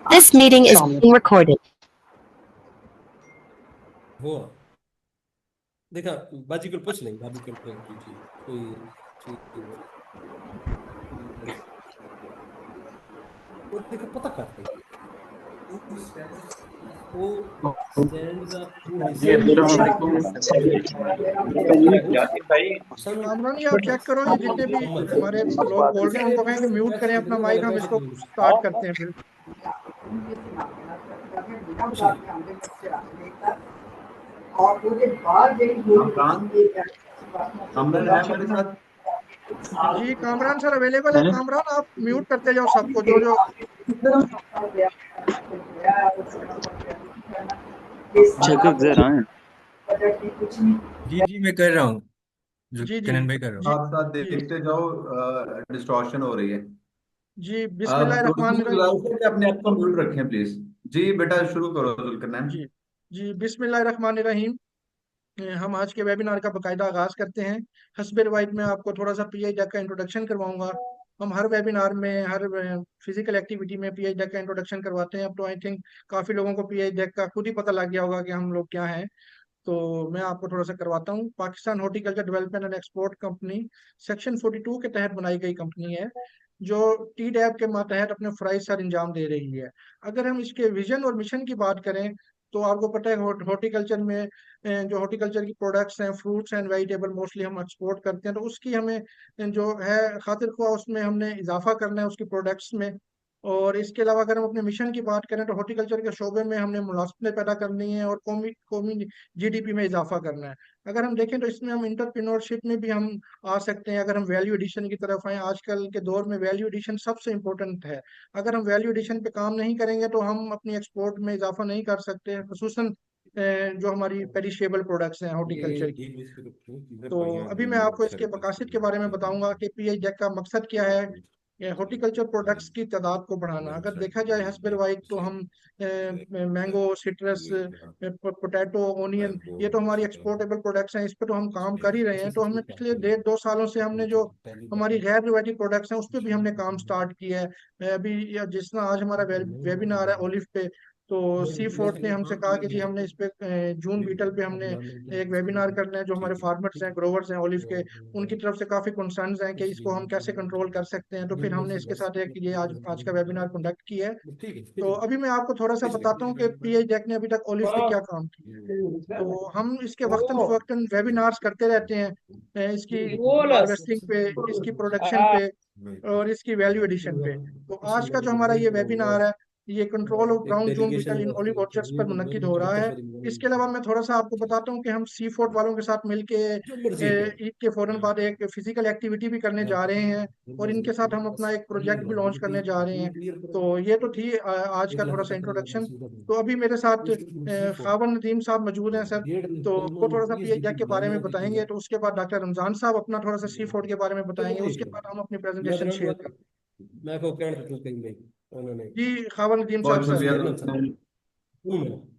This meeting is being recorded. हुआ देखा बाजी को पूछ नहीं, भाभी को कीजिए कोई चीज वो देखा पता करते हैं वो stands up to his Kamran जी, आप चेक करो, ये जितने भी हमारे लोग बोल रहे हैं उनको कहें कि म्यूट करें अपना माइक, हम इसको स्टार्ट करते हैं फिर। कामरान है हमारे साथ? जी कामरान सर अवेलेबल है। कामरान आप म्यूट करते जाओ सबको, जो जो जी जी मैं कर रहा हूँ, जो जी जी कनन भाई कर रहा हूँ। साथ साथ जी देखते जाओ, डिस्टॉर्शन हो रही है। जी थोड़ी सी बिस्मिल्लाहिर्रहमानिर्रहीम। गुजारिश है कि अपने आप को म्यूट रखें प्लीज। जी बेटा शुरू करो जुल्करनैन। जी जी बिस्मिल्लाहिर्रहमानिर्रहीम। हम आज के वेबिनार का बाकायदा आगाज करते हैं। हस्बे रिवायत में आपको थोड़ा सा पीएच डेक का इंट्रोडक्शन करवाऊंगा। हम हर वेबिनार में, हर फिजिकल एक्टिविटी में पीएच डेक का इंट्रोडक्शन करवाते हैं। अब तो आई थिंक काफी लोगों को पीएच डेक का खुद ही पता लग गया होगा कि हम लोग क्या हैं। तो मैं आपको थोड़ा सा करवाता हूँ। Pakistan horticulture development and export company section 42 के तहत बनाई गई कंपनी है, जो टी डैब के तहत अपने फराइज सर अंजाम दे रही है। अगर हम इसके विजन और मिशन की बात करें तो आपको पता है हॉर्टिकल्चर में जो हॉर्टिकल्चर की प्रोडक्ट्स हैं, फ्रूट्स एंड वेजिटेबल मोस्टली हम एक्सपोर्ट करते हैं, तो उसकी हमें जो है खातिर ख्वाह उसमें हमने इजाफा करना है उसकी प्रोडक्ट्स में। और इसके अलावा अगर हम अपने मिशन की बात करें तो हॉर्टिकल्चर के शोबे में हमने मुनासिबत पैदा करनी है और कौमी कौमी जीडीपी में इजाफा करना है। अगर हम देखें तो इसमें हम इंटरप्रेन्योरशिप में भी हम आ सकते हैं। अगर हम वैल्यू एडिशन की तरफ आए, आजकल के दौर में वैल्यू एडिशन सबसे इम्पोर्टेंट है। अगर हम वैल्यू एडिशन पे काम नहीं करेंगे तो हम अपनी एक्सपोर्ट में इजाफा नहीं कर सकते, खसूसन जो हमारी पेरिशेबल प्रोडक्ट्स हैं हॉर्टिकल्चर की। तो अभी मैं आपको इसके मकासद के बारे में बताऊंगा कि पीएच डेक का मकसद क्या है। हॉर्टिकल्चर प्रोडक्ट्स की तादाद को बढ़ाना। अगर देखा जाए हस्बे वाइज तो हम मैंगो, सिट्रस, पोटैटो, ओनियन, ये तो हमारी एक्सपोर्टेबल प्रोडक्ट्स हैं, इस पे तो हम काम कर ही रहे हैं। तो हमने पिछले 1.5-2 सालों से हमने जो हमारी गैर रिवायती प्रोडक्ट्स हैं उस पर भी हमने काम स्टार्ट किया है। अभी जिस तरह आज हमारा वेबिनार है ओलिव पे, तो सी फोर्थ ने हमसे कहा कि जी हमने इस पे जून बीटल पे हमने एक वेबिनार करना है। जो हमारे फार्मर्स हैं, ग्रोवर्स हैं ओलिव के, उनकी तरफ से काफी कंसर्न्स हैं कि इसको हम कैसे कंट्रोल कर सकते हैं। तो फिर हमने इसके साथ एक ये आज आज का वेबिनार कंडक्ट किया है। तो अभी मैं आपको थोड़ा सा बताता हूँ कि पीएच डेक ने अभी तक ओलिव पे क्या काम किया। तो हम इसके वक्तन फवक्तन वेबिनार्स करते रहते हैं, इसकी हार्वेस्टिंग पे, इसकी प्रोडक्शन पे और इसकी वैल्यू एडिशन पे। तो आज का जो हमारा ये वेबिनार है, ये control of brown June beetle in olive orchards पर मुनक्किद हो रहा है। इसके अलावा मैं थोड़ा सा आपको बताता हूँ कि हम सी फोर्ट वालों के साथ मिलके ईद के फौरन बाद एक फिजिकल एक्टिविटी भी करने जा रहे हैं और इनके साथ हम अपना एक प्रोजेक्ट भी लॉन्च करने जा रहे हैं। तो ये तो थी आज का थोड़ा सा इंट्रोडक्शन। तो अभी मेरे साथ खावन नदीम साहब मौजूद हैं सर, तो वो थोड़ा सा पीएच के बारे में बताएंगे। तो उसके बाद डॉक्टर रमजान साहब अपना थोड़ा सा सी फोर्ट के बारे में बताएंगे। उसके बाद हम अपनी प्रेजेंटेशन शेयर करेंगे। मैं को कहना था कहीं उन्होंने जी खावन नदीम साहब बहुत सर। शुक्रिया,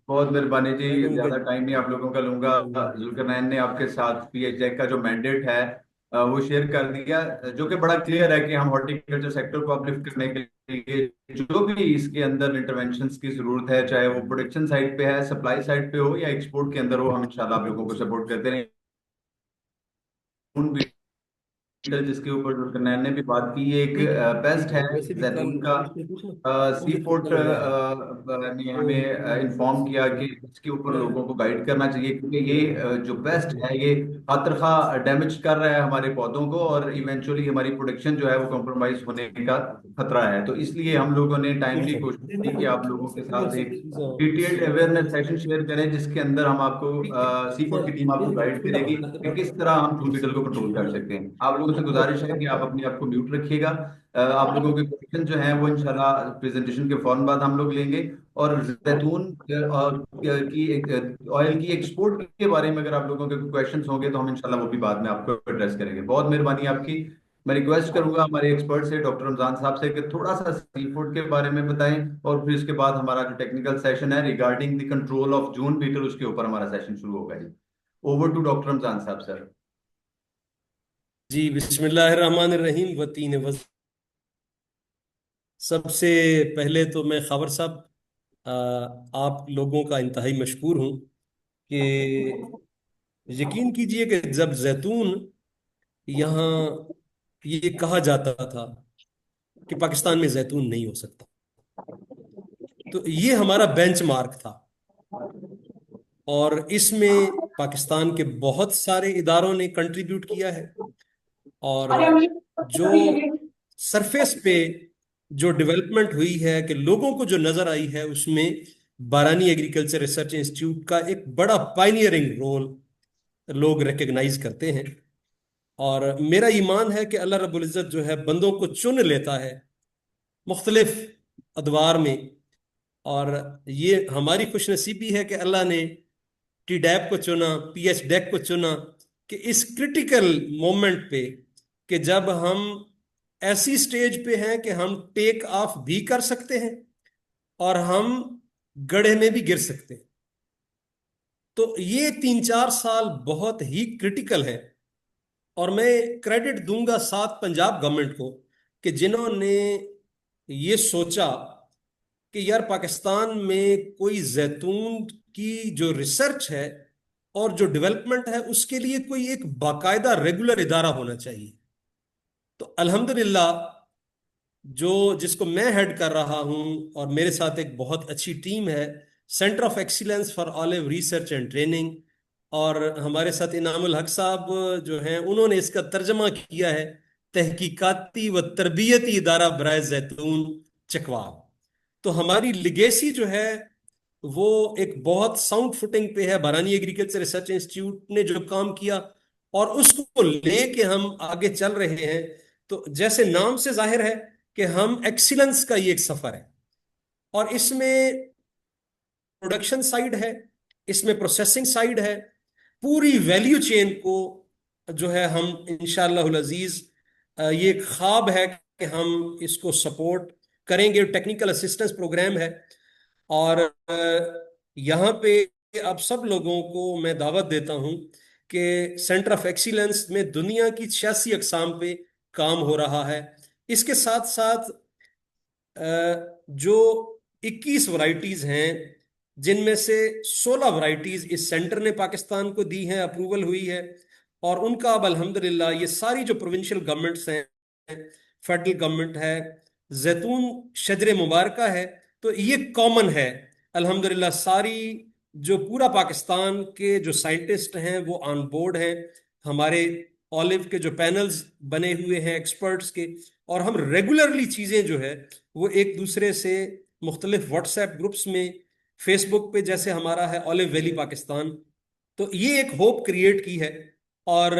बहुत मेहरबानी जी। ज्यादा टाइम नहीं आप लोगों का लूंगा। जुल्करनैन ने आपके साथ पीएचडेक का जो मैंडेट है वो शेयर कर दिया, जो कि बड़ा क्लियर है कि हम हॉर्टिकल्चर सेक्टर को अपलिफ्ट करने के लिए जो भी इसके अंदर इंटरवेंशंस की जरूरत है, चाहे वो प्रोडक्शन साइड पे है, सप्लाई साइड पे हो या एक्सपोर्ट के अंदर हो, हम इंशाल्लाह आप लोगों को सपोर्ट करते रहेंगे। जिसके ऊपर जुल्करनैन ने भी बात की, ये एक पेस्ट है जैतून का। सी फोर्ट ने हमें इन्फॉर्म किया कि इसके ऊपर लोगों को गाइड करना चाहिए, क्योंकि ये जो पेस्ट है ये खातरखा डैमेज कर रहा है हमारे पौधों को और इवेंचुअली हमारी प्रोडक्शन जो है वो कॉम्प्रोमाइज होने का खतरा है। तो इसलिए हम लोगों ने टाइमली कोशिश की कि आप लोगों के साथ एक डिटेल्ड अवेयरनेस सेशन शेयर करें, जिसके अंदर हम आपको सी फोर्ट की टीम आपको गाइड करेगी कि किस तरह हम जूम बीटल को कंट्रोल कर सकते हैं। आप लोगों से गुजारिश है कि आप अपने आप को म्यूट रखिएगा। आप लोगों के क्वेश्चन जो हैं वो इंशाल्लाह प्रेजेंटेशन के फौरन बाद हम लोग लेंगे। और जैतून और की ऑयल की एक्सपोर्ट के बारे में अगर आप लोगों के क्वेश्चंस होंगे तो हम इंशाल्लाह वो भी बाद में आपको एड्रेस करेंगे। बहुत मेहरबानी आपकी। मैं रिक्वेस्ट करूंगा हमारे एक्सपर्ट से, डॉक्टर रमजान साहब से, कि थोड़ा सा सी फूड के बारे में बताएं और फिर इसके बाद हमारा जो टेक्निकल सेशन है regarding the control of June beetle, उसके ऊपर हमारा सेशन शुरू होगा जी। Over to doctor Ramzan sahab sir. जी बिस्मिल्लाहिर्रहमानिर्रहीम। वतीन सबसे पहले तो मैं खबर साहब आप लोगों का इंतहाई मशकूर हूँ कि यकीन कीजिए कि जब जैतून यहाँ ये कहा जाता था कि पाकिस्तान में जैतून नहीं हो सकता, तो ये हमारा बेंचमार्क था। और इसमें पाकिस्तान के बहुत सारे इदारों ने कंट्रीब्यूट किया है। और जो सरफेस पे जो डेवलपमेंट हुई है कि लोगों को जो नजर आई है, उसमें बारानी एग्रीकल्चर रिसर्च इंस्टीट्यूट का एक बड़ा पायनियरिंग रोल लोग रिकग्नाइज करते हैं। और मेरा ईमान है कि अल्लाह रब्बुल इज़्ज़त जो है बंदों को चुन लेता है मुख्तलिफ अदवार में। और ये हमारी खुशनसीबी है कि अल्लाह ने टी डैप को चुना, पीएच डेक को चुना, कि इस क्रिटिकल मोमेंट पे, कि जब हम ऐसी स्टेज पे हैं कि हम टेक ऑफ भी कर सकते हैं और हम गड्ढे में भी गिर सकते हैं। तो ये 3-4 साल बहुत ही क्रिटिकल है। और मैं क्रेडिट दूंगा साथ पंजाब गवर्नमेंट को कि जिन्होंने ये सोचा कि यार पाकिस्तान में कोई जैतून की जो रिसर्च है और जो डेवलपमेंट है उसके लिए कोई एक बाकायदा रेगुलर इदारा होना चाहिए। तो अल्हम्दुलिल्लाह जो जिसको मैं हेड कर रहा हूं और मेरे साथ एक बहुत अच्छी टीम है, centre of excellence for olive research and training. और हमारे साथ इनामुल हक साहब जो हैं, उन्होंने इसका तर्जमा किया है तहकीकाती व तरबियती इदारा बराए जैतून चकवाल। तो हमारी लिगेसी जो है वो एक बहुत साउंड फुटिंग पे है। बारानी एग्रीकल्चर रिसर्च इंस्टीट्यूट ने जो काम किया और उसको लेके हम आगे चल रहे हैं। तो जैसे नाम से जाहिर है कि हम एक्सीलेंस का ये एक सफर है। और इसमें प्रोडक्शन साइड है, इसमें प्रोसेसिंग साइड है, पूरी वैल्यू चेन को जो है हम इंशाअल्लाह अजीज, ये एक ख्वाब है कि हम इसको सपोर्ट करेंगे। टेक्निकल असिस्टेंस प्रोग्राम है। और यहाँ पे अब सब लोगों को मैं दावत देता हूँ कि सेंटर ऑफ एक्सीलेंस में दुनिया की 86 अकसाम पे काम हो रहा है। इसके साथ साथ जो 21 वैरायटीज हैं, जिनमें से 16 वैरायटीज इस सेंटर ने पाकिस्तान को दी हैं, अप्रूवल हुई है। और उनका अब अल्हम्दुलिल्लाह ये सारी जो प्रोविंशियल गवर्नमेंट्स हैं, फेडरल गवर्नमेंट है, जैतून शजर मुबारका है, तो ये कॉमन है अल्हम्दुलिल्लाह। सारी जो पूरा पाकिस्तान के जो साइंटिस्ट हैं वो ऑन बोर्ड हैं। हमारे ऑलिव के जो पैनल्स बने हुए हैं एक्सपर्ट्स के, और हम रेगुलरली चीज़ें जो है वो एक दूसरे से मुख्तलिफ व्हाट्सएप ग्रुप्स में, फेसबुक पे जैसे हमारा है ऑलिव वैली पाकिस्तान, तो ये एक होप क्रिएट की है। और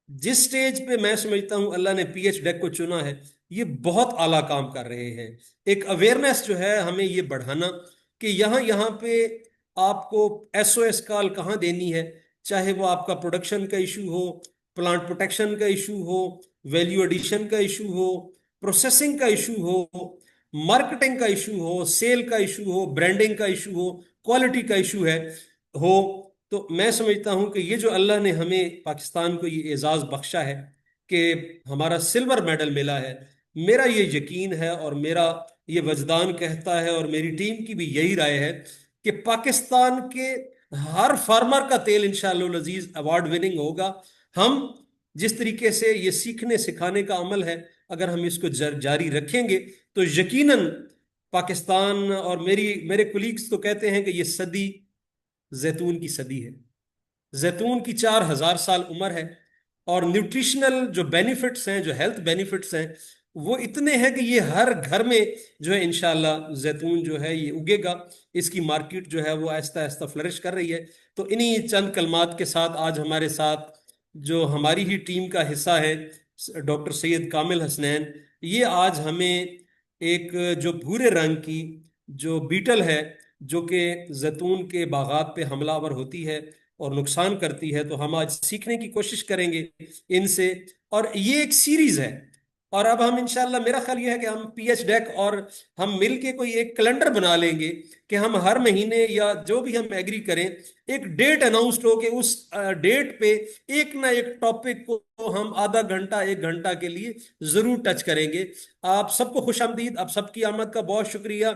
जिस स्टेज पे मैं समझता हूं अल्लाह ने पीएच डेक को चुना है, ये बहुत आला काम कर रहे हैं। एक अवेयरनेस जो है हमें ये बढ़ाना कि यहाँ यहाँ पे आपको एसओएस कॉल कहाँ देनी है, चाहे वो आपका प्रोडक्शन का इशू हो, प्लांट प्रोटेक्शन का इशू हो, वैल्यू एडिशन का इशू हो, प्रोसेसिंग का इशू हो, मार्केटिंग का इशू हो, सेल का इशू हो, ब्रांडिंग का इशू हो, क्वालिटी का इशू है हो। तो मैं समझता हूं कि ये जो अल्लाह ने हमें पाकिस्तान को ये एजाज बख्शा है कि हमारा सिल्वर मेडल मिला है, मेरा ये यकीन है और मेरा ये वजदान कहता है और मेरी टीम की भी यही राय है कि पाकिस्तान के हर फार्मर का तेल इंशाअल्लाह अजीज अवार्ड विनिंग होगा। हम जिस तरीके से ये सीखने सिखाने का अमल है, अगर हम इसको जारी रखेंगे तो यकीनन पाकिस्तान, और मेरे कुलीग्स तो कहते हैं कि ये सदी जैतून की सदी है। जैतून की 4000 साल उम्र है। और न्यूट्रिशनल जो बेनिफिट्स हैं, जो हेल्थ बेनिफिट्स हैं, वो इतने हैं कि ये हर घर में जो है इंशाल्लाह जैतून जो है ये उगेगा। इसकी मार्केट जो है वो आहिस्ता आहिस्ता फ्लरिश कर रही है। तो इन्हीं चंद कलमात के साथ आज हमारे साथ जो हमारी ही टीम का हिस्सा है डॉक्टर सैयद कामिल हसनैन, ये आज हमें एक जो भूरे रंग की जो बीटल है जो कि जैतून के बागात पे हमलावर होती है और नुकसान करती है, तो हम आज सीखने की कोशिश करेंगे इनसे। और ये एक सीरीज है और अब हम इंशाल्लाह, मेरा ख्याल ये है कि हम पीएच डेक और हम मिल के कोई एक कैलेंडर बना लेंगे कि हम हर महीने या जो भी हम एग्री करें, एक डेट अनाउंस्ड हो कि उस डेट पे एक ना एक टॉपिक को हम आधा घंटा 1 घंटा के लिए जरूर टच करेंगे। आप सबको खुशामदीद, आप सबकी आमद का बहुत शुक्रिया।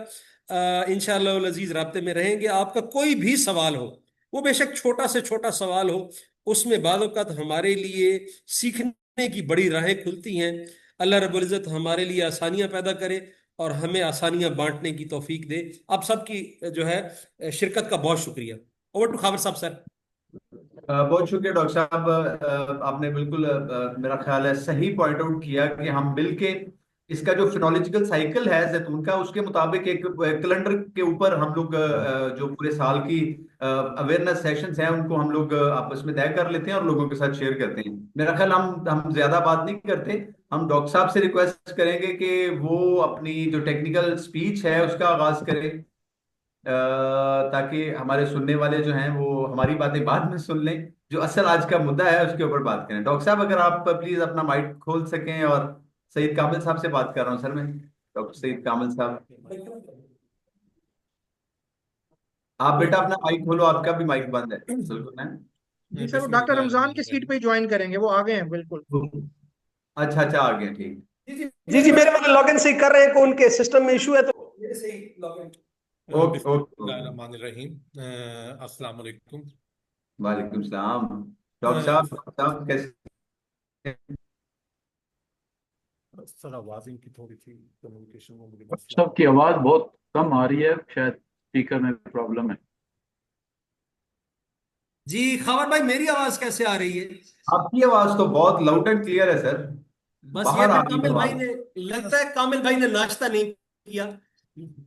इंशाल्लाह अजीज राब्ते में रहेंगे। आपका कोई भी सवाल हो, वो बेशक छोटा से छोटा सवाल हो, उसमें बाद औक़ात हमारे लिए सीखने की बड़ी राहें खुलती हैं। अल्लाह रब्बुल इज़्ज़त हमारे लिए आसानियां पैदा करे और हमें आसानियां बांटने की तौफीक दे। आप सबकी जो है शिरकत का बहुत शुक्रिया। ओवर टू खाबर साहब सर। बहुत शुक्रिया डॉक्टर साहब। आपने बिल्कुल मेरा ख्याल है सही पॉइंट आउट किया कि हम मिलके इसका जो फिनोलॉजिकल साइकिल है जैतून का, उसके मुताबिक एक कैलेंडर के ऊपर हम लोग जो पूरे साल की अवेयरनेस सेशंस हैं उनको हम लोग आपस में तय कर लेते हैं और लोगों के साथ शेयर करते हैं। मेरा ख्याल हम ज्यादा बात नहीं करते, हम डॉक्टर साहब से रिक्वेस्ट करेंगे कि वो अपनी जो टेक्निकल स्पीच है उसका आगाज करें, ताकि हमारे सुनने वाले जो हैं वो हमारी बातें बाद में सुन लें, जो असल आज का मुद्दा है उसके ऊपर बात करें। डॉक्टर साहब अगर आप प्लीज अपना माइक खोल सकें। और सईद कामिल साहब से बात कर रहा हूँ सर मैं, डॉक्टर सईद कामिल साहब, आप बेटा अपना माइक खोलो, आपका भी माइक बंद है बिल्कुल मैम। जी सर, वो डॉक्टर रमजान की सीट पे ही ज्वाइन करेंगे, वो आ गए हैं बिल्कुल। अच्छा अच्छा, आ गया, ठीक। जी जी, मेरे मतलब लॉगिन से कर रहे हैं कि उनके सिस्टम में इशू है तो मेरे से ही लॉगिन। Okay okay okay. बिस्मिल्लाहिर्रहमानिर्रहीम। अस्सलाम वालेकुम। वालेकुम सलाम। डॉक्टर साहब कैसे? सर आवाज इनकी थोड़ी सी कम्युनिकेशन में मुझे मसला है। सबकी आवाज बहुत कम आ रही है, शायद स्पीकर में प्रॉब्लम है। जी खावर भाई, मेरी आवाज कैसे आ रही है? आपकी आवाज तो बहुत लाउड एंड क्लियर है सर, बस ये बाहर आ फिर रही है कामिल भाई आवाज। ने, लगता है कामिल भाई ने नाश्ता नहीं किया।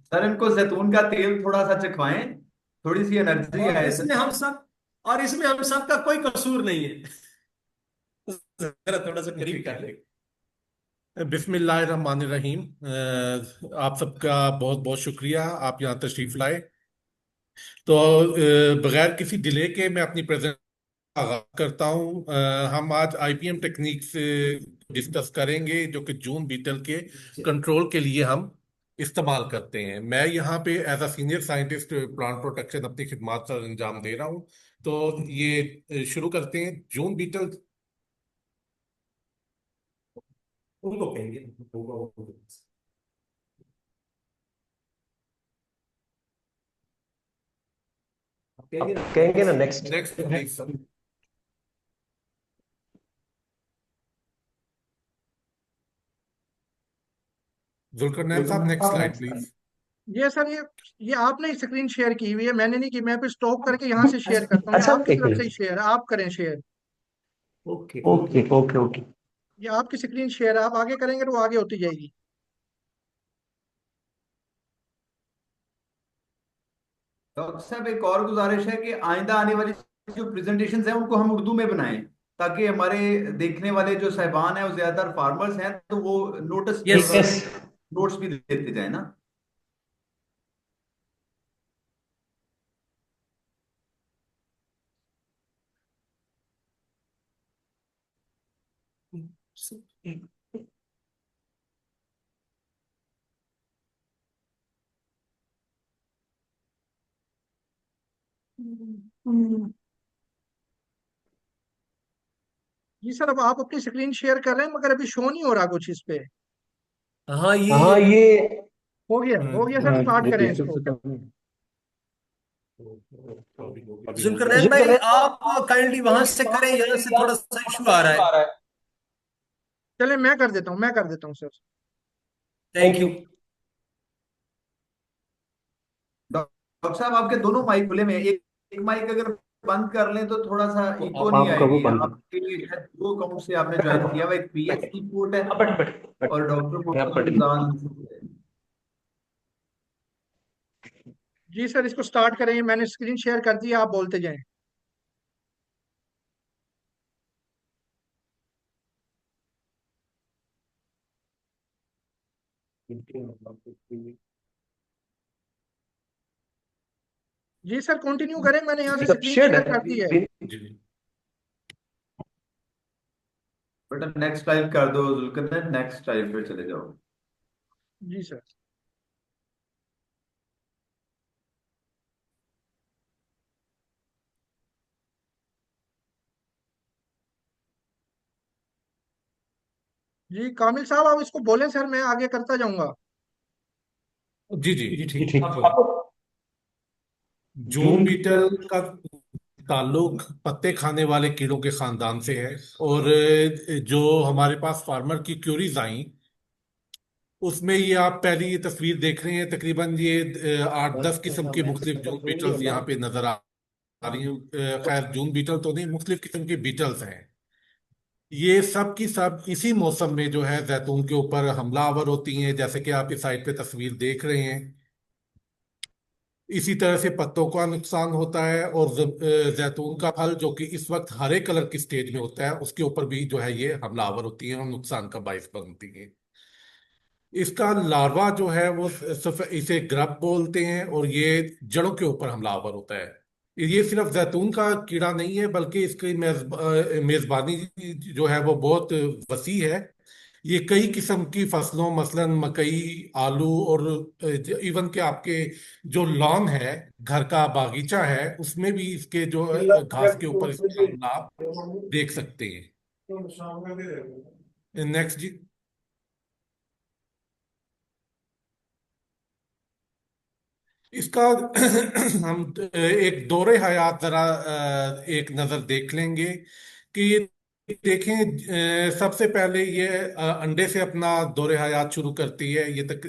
सर इनको जैतून का तेल थोड़ा सा चखवाएं, थोड़ी सी एनर्जी और आए इसमें सर। हम सब और इसमें हम सब का कोई कसूर नहीं है। जरा थोड़ा सा करीब कर ले। बिस्मिल्लाहिर्रहमानिर्रहीम। आप सबका बहुत बहुत शुक्रिया, आप यहाँ तशरीफ लाए। तो बगैर किसी डिले के मैं अपनी प्रेजेंट आगाज करता हूँ। हम आज आईपीएम टेक्निक से डिस्कस करेंगे जो कि जून बीटल के कंट्रोल के लिए हम इस्तेमाल करते हैं। मैं यहाँ पे as a senior scientist plant protection अपनी खिदमत सर अंजाम दे रहा हूँ। तो ये शुरू करते हैं। जून बीटल उनको कहेंगे। कहेंगे ना next. Next please sir. Zulqarnain साहब नेक्स्ट स्लाइड प्लीज। ये सर, ये आपने स्क्रीन शेयर की हुई है, मैंने नहीं की। मैं पे स्टॉप करके यहाँ से शेयर करता हूँ, ये अच्छा, आपकी एक तरफ से ही मिनट। शेयर है, आप करें share. Okay. Okay okay okay. ये आपकी स्क्रीन शेयर है, आप आगे करेंगे तो वो आगे होती जाएगी। डॉक्टर साहब एक और गुजारिश है कि आइंदा आने वाली जो प्रेजेंटेशंस हैं उनको हम उर्दू में बनाएं, ताकि हमारे देखने वाले जो साहिबान हैं वो ज्यादातर फार्मर्स हैं, तो वो यस। नोट्स भी देते जाए ना। जी सर, अब आप अपनी स्क्रीन शेयर कर रहे हैं मगर अभी शो नहीं हो रहा कुछ इस पे। हाँ हाँ ये ये हो गया सर, स्टार्ट करें इसको। जुल्करनैन भाई, आप काइंडली वहां से करें, यहाँ से थोड़ा सा इशू आ रहा है। चले मैं कर देता हूँ सर। Thank you. डॉक्टर साहब आपके दोनों माइक खुले में हैं। एक माइक अगर बंद कर लें तो थोड़ा सा इको नहीं आपका वो आएगी। बंद आपके शायद दो अकाउंट से आपने ज्वाइन किया हुआ, एक पीएचडी पोर्ट है बट बट और डॉक्टर यहाँ मोहम्मद पर रमजान। जी सर, इसको स्टार्ट करें, मैंने स्क्रीन शेयर कर दी, आप बोलते जाएं। जी सर, कंटिन्यू करें, मैंने यहाँ से सब स्क्रीन शेड शेयर है कर दी है। जी। बेटा नेक्स्ट लाइव कर दो जुल्करनैन, नेक्स्ट लाइव पे चले जाओ। जी सर। जी कामिल साहब, आप इसको बोलें सर, मैं आगे करता जाऊंगा। जी जी जी ठीक। ठीक। जून बीटल का ताल्लुक पत्ते खाने वाले कीड़ों के खानदान से है। और जो हमारे पास फार्मर की क्यूरीज आई, उसमें ये आप पहली ये तस्वीर देख रहे हैं, तकरीबन ये 8-10 किस्म की मुख्तलिफ जून बीटल्स यहाँ पे नजर आ रही हैं। खैर जून बीटल तो नहीं, मुख्तलिफ किस्म की बीटल्स हैं। ये सब की सब इसी मौसम में जो है जैतून के ऊपर हमलावर होती हैं, जैसे कि आप इस साइड पे तस्वीर देख रहे हैं। इसी तरह से पत्तों का नुकसान होता है, और जैतून का फल जो कि इस वक्त हरे कलर की स्टेज में होता है, उसके ऊपर भी जो है ये हमलावर होती है और नुकसान का बायस बनती है। इसका लार्वा जो है वो इसे ग्रब बोलते हैं, और ये जड़ों के ऊपर हमलावर होता है। ये सिर्फ जैतून का कीड़ा नहीं है, बल्कि इसकी मेजबानी जो है वो बहुत वसी है। ये कई किस्म की फसलों, मसलन मकई, आलू, और इवन के आपके जो लॉन है, घर का बागीचा है, उसमें भी इसके जो घास के ऊपर इसका हमला आप देख सकते हैं। नेक्स्ट जी। इसका हम एक दौरे हयात जरा एक नजर देख लेंगे कि ये देखें। सबसे पहले ये अंडे से अपना दौरे हयात शुरू करती है। ये तक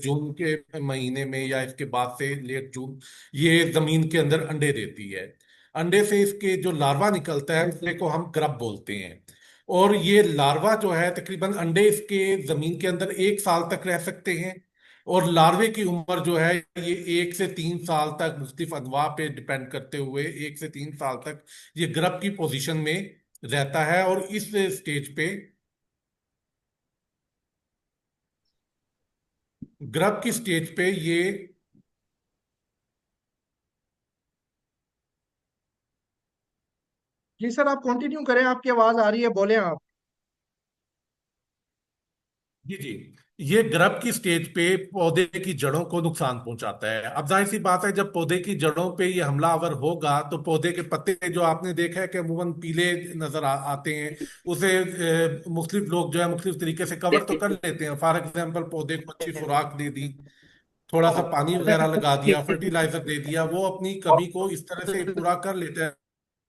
जून के महीने में या इसके बाद से लेट जून ये जमीन के अंदर अंडे देती है। अंडे से इसके जो लार्वा निकलता है उसको को हम ग्रब बोलते हैं। और ये लार्वा जो है तकरीबन अंडे इसके जमीन के अंदर 1 साल तक रह सकते हैं। और लार्वे की उम्र जो है ये 1 से 3 साल तक, मुख्तलिफ अनवा पे डिपेंड करते हुए 1 से 3 साल तक ये ग्रब की पोजीशन में रहता है। और इस स्टेज पे, ग्रब की स्टेज पे ये जी सर, आप कंटिन्यू करें, आपकी आवाज आ रही है, बोलें आप। जी जी, ये ग्रब की स्टेज पे पौधे की जड़ों को नुकसान पहुंचाता है। अब जाहिर सी बात है, जब पौधे की जड़ों पे ये हमलावर होगा तो पौधे के पत्ते जो आपने देखा है कि अमूमन पीले नजर आते हैं, उसे मुख्तलिफ लोग जो है मुख्तलिफ तरीके से कवर तो कर लेते हैं। फॉर एग्जाम्पल, पौधे को अच्छी खुराक दे दी, थोड़ा सा पानी वगैरह लगा दिया, फर्टिलाइजर दे दिया, वो अपनी कमी को इस तरह से पूरा कर लेता है।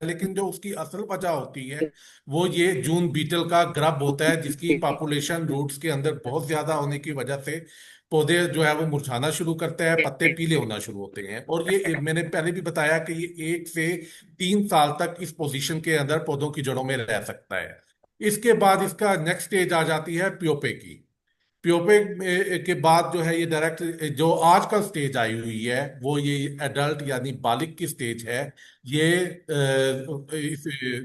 लेकिन जो उसकी असल वजह होती है वो ये जून बीटल का ग्रब होता है, जिसकी पॉपुलेशन रूट्स के अंदर बहुत ज्यादा होने की वजह से पौधे जो है वो मुरझाना शुरू करते हैं, पत्ते पीले होना शुरू होते हैं। और ये मैंने पहले भी बताया कि ये 1 से 3 साल तक इस पोजीशन के अंदर पौधों की जड़ों में रह सकता है। इसके बाद इसका नेक्स्ट स्टेज आ जाती है प्योपे की। प्योपे के बाद जो है ये डायरेक्ट जो आजकल स्टेज आई हुई है वो ये एडल्ट यानी बालिग की स्टेज है। ये इस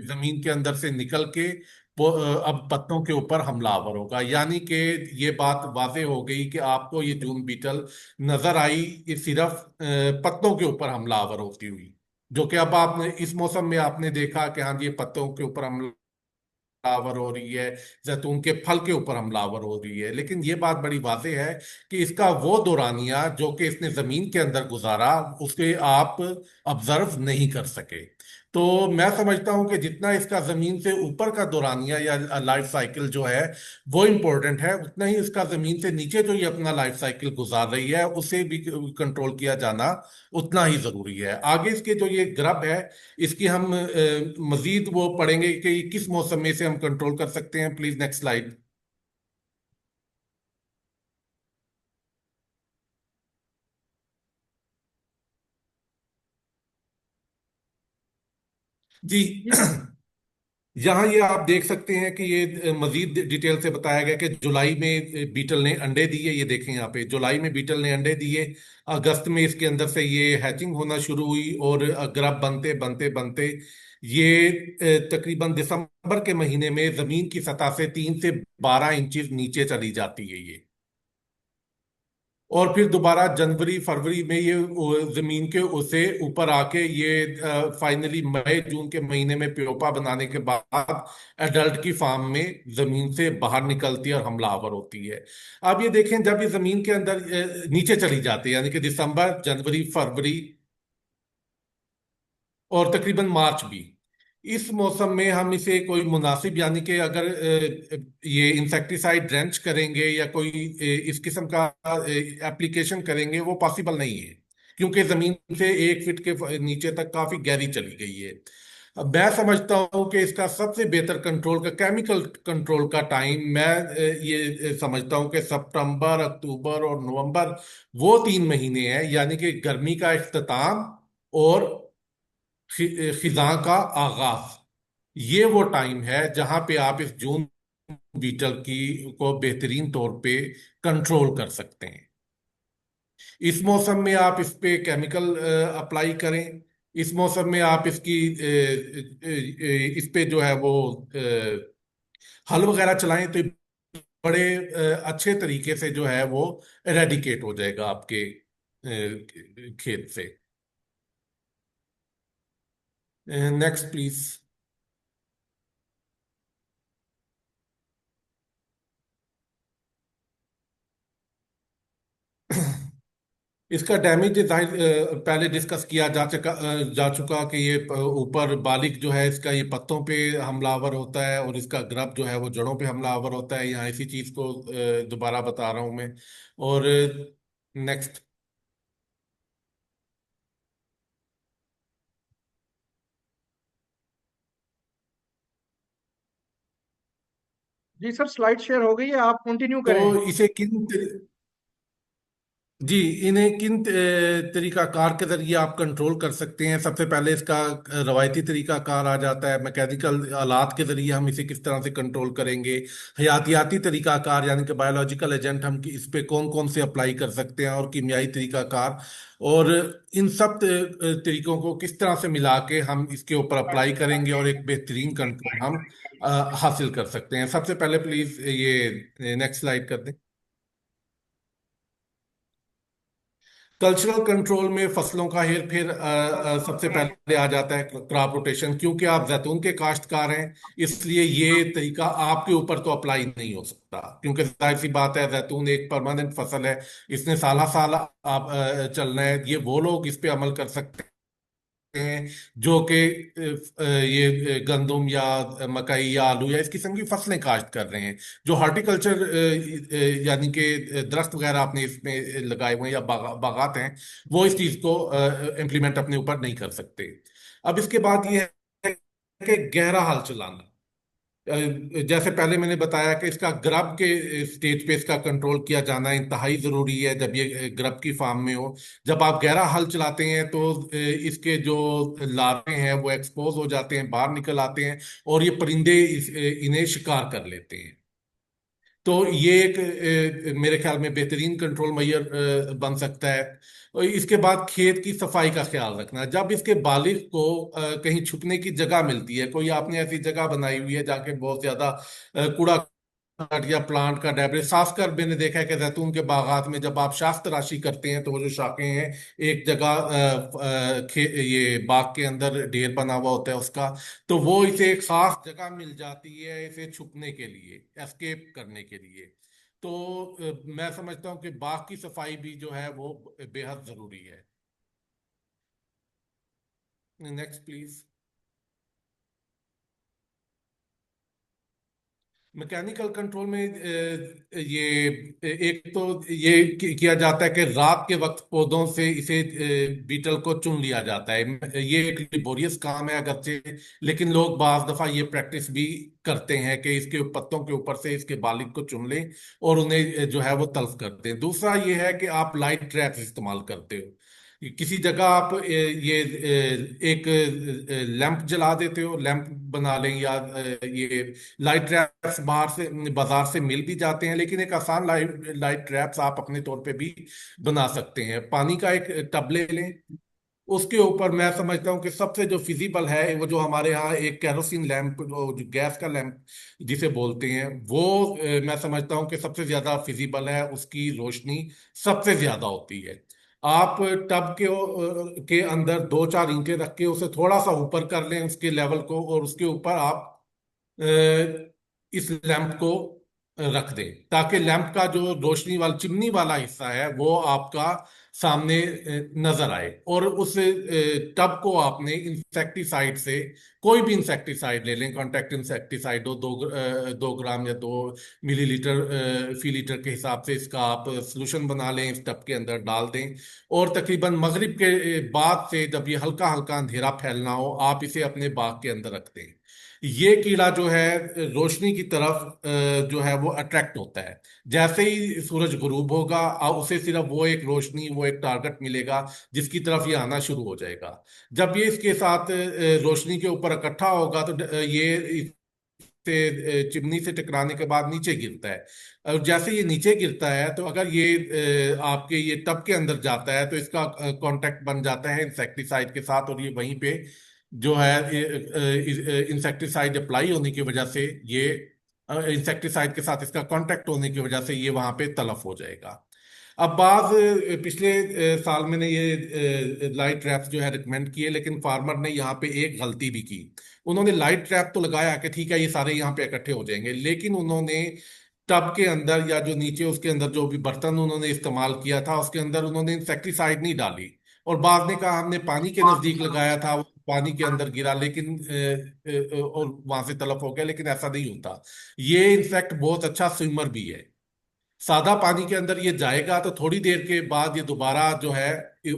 जमीन के अंदर से निकल के अब पत्तों के ऊपर हमलावर होगा। यानी कि ये बात वाज़ेह हो गई कि आपको ये जून बीटल नजर आई, ये सिर्फ पत्तों के ऊपर हमलावर होती हुई, जो कि अब आपने इस मौसम में आपने देखा कि हाँ जी, ये पत्तों के ऊपर हमलावर हो रही है, जैतून के फल के ऊपर हमलावर हो रही है। लेकिन ये बात बड़ी वाज़ेह है कि इसका वो दौरानिया जो कि इसने जमीन के अंदर गुजारा, उसे आप ऑब्जर्व नहीं कर सके। तो मैं समझता हूं कि जितना इसका जमीन से ऊपर का दौरानिया या लाइफ साइकिल जो है वो इम्पोर्टेंट है, उतना ही इसका जमीन से नीचे जो ये अपना लाइफ साइकिल गुजार रही है उसे भी कंट्रोल किया जाना उतना ही जरूरी है। आगे इसके जो ये ग्रब है, इसकी हम मजीद वो पढ़ेंगे कि ये किस मौसम में से हम कंट्रोल कर सकते हैं। Please next slide. जी। जी सर। यहाँ ये आप देख सकते हैं कि ये मजीद डिटेल से बताया गया कि जुलाई में बीटल ने अंडे दिए। ये देखें यहाँ पे, जुलाई में बीटल ने अंडे दिए, अगस्त में इसके अंदर से ये हैचिंग होना शुरू हुई, और ग्रब बनते बनते बनते ये तकरीबन दिसंबर के महीने में जमीन की सतह से 3 से 12 इंच नीचे चली जाती है ये। और फिर दोबारा जनवरी फरवरी में ये जमीन के उसे ऊपर आके ये फाइनली मई जून के महीने में प्योपा बनाने के बाद एडल्ट की फॉर्म में जमीन से बाहर निकलती है और हमलावर होती है। अब ये देखें, जब ये जमीन के अंदर नीचे चली जाती है, यानी कि दिसंबर जनवरी फरवरी और तकरीबन मार्च भी, इस मौसम में हम इसे कोई मुनासिब, यानी कि अगर ये इंसेक्टिसाइड ड्रेंच करेंगे या कोई इस किस्म का एप्लीकेशन करेंगे, वो पॉसिबल नहीं है, क्योंकि जमीन से 1 फीट के नीचे तक काफी गहरी चली गई है। अब मैं समझता हूं कि इसका सबसे बेहतर कंट्रोल का, केमिकल कंट्रोल का टाइम, मैं ये समझता हूं कि सितंबर अक्टूबर और नवंबर वो 3 महीने हैं, यानी कि गर्मी का इख्तिताम और खिजां का आगाज। ये वो टाइम है जहां पे आप इस जून बीटल की को बेहतरीन तौर पे कंट्रोल कर सकते हैं। इस मौसम में आप इस पे केमिकल अप्लाई करें। इस मौसम में आप इसकी इस पे जो है वो हल वगैरह चलाएं, तो बड़े अच्छे तरीके से जो है वो एरेडिकेट हो जाएगा आपके खेत से। Next please. इसका डैमेज पहले डिस्कस किया जा चुका कि ये ऊपर बालिक जो है इसका, ये पत्तों पे हमलावर होता है और इसका ग्रब जो है वो जड़ों पे हमलावर होता है। यहाँ इसी चीज को दोबारा बता रहा हूं मैं। और नेक्स्ट। जी सर, स्लाइड शेयर हो गई है, आप कंटिन्यू तो करें। इसे जी, इन्हें किन तरीकाकार के जरिए आप कंट्रोल कर सकते हैं? सबसे पहले इसका रवायती तरीकाकार आ जाता है, मैकेनिकल आलात के जरिए हम इसे किस तरह से कंट्रोल करेंगे। हयातियाती तरीकाकार, यानी कि बायोलॉजिकल एजेंट हम इस पे कौन कौन से अप्लाई कर सकते हैं, और कीमियाई तरीकाकार। और इन सब तरीकों को किस तरह से मिला के हम इसके ऊपर अप्लाई करेंगे और एक बेहतरीन कंट्रोल हम हासिल कर सकते हैं। सबसे पहले प्लीज ये नेक्स्ट स्लाइड कर दें। कल्चरल कंट्रोल में फसलों का हेर फेर सबसे पहले आ जाता है क्रॉप रोटेशन। क्योंकि आप जैतून के काश्तकार हैं, इसलिए ये तरीका आपके ऊपर तो अप्लाई नहीं हो सकता, क्योंकि जाहिर सी बात है जैतून एक परमानेंट फसल है, इसने साला साल आप चलना है। ये वो लोग इस पे अमल कर सकते हैं जो कि ये गंदुम या मकई या आलू या इस किस्म की फसलें काश्त कर रहे हैं। जो हॉर्टिकल्चर यानी कि दरख्त वगैरह आपने इसमें लगाए हुए हैं या बागात हैं, वो इस चीज को इम्प्लीमेंट अपने ऊपर नहीं कर सकते। अब इसके बाद ये है कि गहरा हल चलाना। जैसे पहले मैंने बताया कि इसका ग्रब के स्टेज पे इसका कंट्रोल किया जाना इंतहाई जरूरी है जब ये ग्रब की फार्म में हो। जब आप गहरा हल चलाते हैं तो इसके जो लार्वे हैं वो एक्सपोज हो जाते हैं, बाहर निकल आते हैं, और ये परिंदे इन्हें शिकार कर लेते हैं। तो ये एक मेरे ख्याल में बेहतरीन कंट्रोल मेजर बन सकता है। और इसके बाद खेत की सफाई का ख्याल रखना। जब इसके बालिग को कहीं छुपने की जगह मिलती है, कोई आपने ऐसी जगह बनाई हुई है जाके बहुत ज्यादा कूड़ा काट या प्लांट का डेब्रिस, खासकर मैंने देखा है कि जैतून के बागात में जब आप शाख तराशी करते हैं तो वो जो शाखें हैं एक जगह ये बाग के अंदर ढेर बना हुआ होता है उसका, तो वो इसे एक खास जगह मिल जाती है इसे छुपने के लिए, एस्केप करने के लिए। तो मैं समझता हूँ कि बाग की सफाई भी जो है वो बेहद जरूरी है। Next please. मैकेनिकल कंट्रोल में ये एक तो ये किया जाता है कि रात के वक्त पौधों से इसे बीटल को चुन लिया जाता है। ये एक लेबोरियस काम है अगरचे, लेकिन लोग बाज दफा ये प्रैक्टिस भी करते हैं कि इसके पत्तों के ऊपर से इसके बालिग को चुन लें और उन्हें जो है वो तल्फ करते हैं। दूसरा ये है कि आप लाइट ट्रैप्स इस्तेमाल करते हो। किसी जगह आप ये एक लैंप जला देते हो, लैंप बना लें, या ये लाइट ट्रैप्स बाहर से बाजार से मिल भी जाते हैं, लेकिन एक आसान लाइट ट्रैप्स आप अपने तौर पे भी बना सकते हैं। पानी का एक टब ले लें, उसके ऊपर मैं समझता हूँ कि सबसे जो फिजिबल है वो जो हमारे यहाँ एक कैरोसिन लैंप, जो गैस का लैंप जिसे बोलते हैं, वो मैं समझता हूँ कि सबसे ज्यादा फिजिबल है, उसकी रोशनी सबसे ज्यादा होती है। आप टब के अंदर दो चार ईंटें रख के उसे थोड़ा सा ऊपर कर लें उसके लेवल को, और उसके ऊपर आप इस लैंप को रख दें, ताकि लैंप का जो रोशनी वाला चिमनी वाला हिस्सा है वो आपका सामने नजर आए। और उस टब को आपने इंसेक्टिसाइड से, कोई भी इंसेक्टिसाइड ले लें, कॉन्टैक्ट इंसेक्टिसाइड हो, 2 ग्राम या 2 मिलीलीटर फी लीटर के हिसाब से इसका आप सोल्यूशन बना लें, इस टब के अंदर डाल दें। और तकरीबन मगरिब के बाद से जब ये हल्का हल्का अंधेरा फैलना हो, आप इसे अपने बाग के अंदर रख दें। ये कीड़ा जो है रोशनी की तरफ जो है वो अट्रैक्ट होता है। जैसे ही सूरज गुरूब होगा, उसे सिर्फ वो एक रोशनी, वो एक टारगेट मिलेगा जिसकी तरफ ये आना शुरू हो जाएगा। जब ये इसके साथ रोशनी के ऊपर इकट्ठा होगा तो ये से चिमनी से टकराने के बाद नीचे गिरता है। और जैसे ये नीचे गिरता है तो अगर ये आपके ये टब के अंदर जाता है तो इसका कांटेक्ट बन जाता है इंसेक्टिसाइड के साथ, और ये वहीं पे जो है इंसेक्टिसाइड अप्लाई होने की वजह से ये इंसेक्टिसाइड के साथ इसका कांटेक्ट होने की वजह से ये वहां पे तलफ हो जाएगा। अब पिछले साल मैंने ये लाइट ट्रैप्स जो है रिकमेंड किए, लेकिन फार्मर ने यहाँ पे एक गलती भी की। उन्होंने लाइट ट्रैप तो लगाया कि ठीक है ये सारे यहाँ पे इकट्ठे हो जाएंगे, लेकिन उन्होंने टब के अंदर या जो नीचे उसके अंदर जो भी बर्तन उन्होंने इस्तेमाल किया था उसके अंदर उन्होंने इंसेक्टिसाइड नहीं डाली। और बाद में कहा हमने पानी के नजदीक लगाया था, वो पानी के अंदर गिरा, लेकिन और वहां से तलफ हो गया, लेकिन ऐसा नहीं होता। ये इनफैक्ट बहुत अच्छा स्विमर भी है। सादा पानी के अंदर ये जाएगा तो थोड़ी देर के बाद ये दोबारा जो है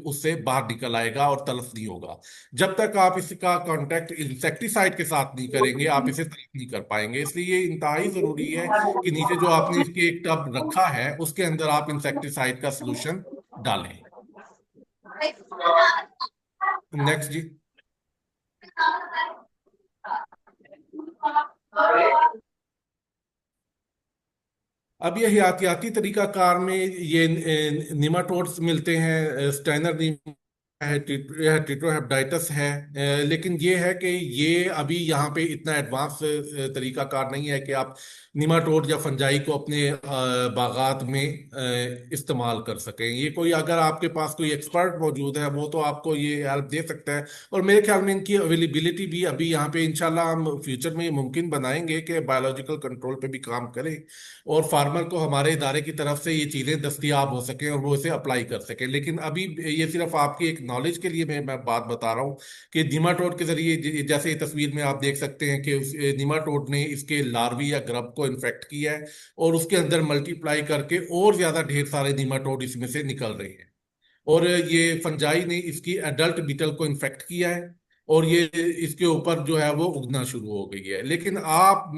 उससे बाहर निकल आएगा और तलफ नहीं होगा। जब तक आप इसका कांटेक्ट इंसेक्टिसाइड के साथ नहीं करेंगे आप इसे तलफ नहीं कर पाएंगे। इसलिए ये इंतहाई जरूरी है कि नीचे जो आपने इसके एक टब रखा है उसके अंदर आप इंसेक्टिसाइड का सोल्यूशन डालें। नेक्स्ट जी। अब ये हयातियाती तरीकाकार में ये निमाटोड्स मिलते हैं, स्टेनर है, ट्रिटोहेप्टाइटिस है। लेकिन ये है कि ये अभी यहाँ पे इतना एडवांस तरीकाकार नहीं है कि आप निमाटोड या फंजाई को अपने बागात में इस्तेमाल कर सकें। ये कोई, अगर आपके पास कोई एक्सपर्ट मौजूद है वो तो आपको ये हेल्प दे सकता है। और मेरे ख्याल में इनकी अवेलेबिलिटी भी अभी यहाँ पे इंशाल्लाह हम फ्यूचर में ये मुमकिन बनाएंगे कि बायोलॉजिकल कंट्रोल पे भी काम करें और फार्मर को हमारे इदारे की तरफ से ये चीज़ें दस्तियाब हो सकें और वो इसे अप्लाई कर सकें। लेकिन अभी ये सिर्फ आपकी एक नॉलेज के लिए मैं बात बता रहा हूँ कि निमाटोड के जरिए, जैसे ये तस्वीर में आप देख सकते हैं कि निमाटोड ने इसके लार्वी या ग्रब को इन्फेक्ट किया है और उसके अंदर मल्टीप्लाई करके और ज्यादा ढेर सारे निमाटोड इसमें से निकल रहे हैं। और ये फंजाई ने इसकी एडल्ट बीटल को इन्फेक्ट किया है और ये इसके ऊपर जो है वो उगना शुरू हो गई है। लेकिन आप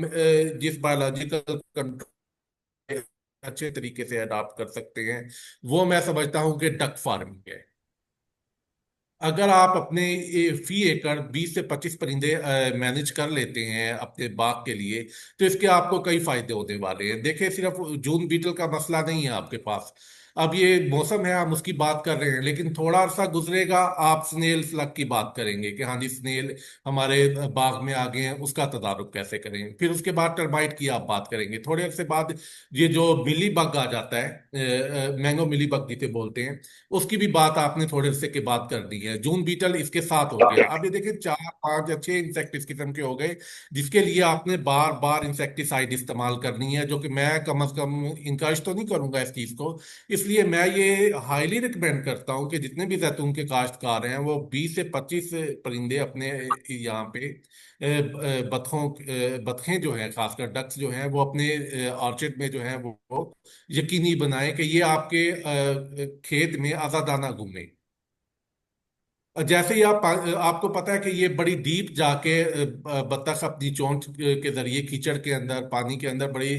जिस बायोलॉजिकल कंट्रोल अच्छे तरीके से अडॉप्ट कर सकते हैं वो मैं समझता हूं कि डक फार्मिंग है। अगर आप अपने फी एकड़ 20 से 25 परिंदे मैनेज कर लेते हैं अपने बाग के लिए तो इसके आपको कई फायदे होने वाले हैं। देखिए, सिर्फ जून बीटल का मसला नहीं है आपके पास। अब ये मौसम है, हम उसकी बात कर रहे हैं, लेकिन थोड़ा अरसा गुजरेगा आप स्नेल स्लग की बात करेंगे कि हाँ जी स्नेल हमारे बाग में आ गए हैं, उसका तदारुक कैसे करें। फिर उसके बाद टर्माइट की आप बात करेंगे। थोड़े अरसे बाद ये जो मिली बग आ जाता है, मैंगो मिली बग जिसे बोलते हैं, उसकी भी बात आपने थोड़े से के बाद कर दी है। जून बीटल इसके साथ हो गया। अब ये देखिए 4 5 या 6 इंसेक्ट इस किस्म के हो गए जिसके लिए आपने बार बार इंसेक्टिसाइड इस्तेमाल करनी है, जो कि मैं कम अज कम इनकरेज तो नहीं करूंगा इस चीज को। इसलिए मैं ये हाईली रिकमेंड करता हूं कि जितने भी जैतून के काश्तकार हैं वो 20 से 25 परिंदे अपने यहाँ पे बतखें जो हैं, खासकर डक्स जो हैं, वो अपने ऑर्चिड में जो हैं वो यकीनी बनाएं कि ये आपके खेत में आजादाना घूमे। जैसे ही आपको पता है कि ये बड़ी डीप जाके बत्तख अपनी चोंच के जरिए कीचड़ के अंदर, पानी के अंदर बड़ी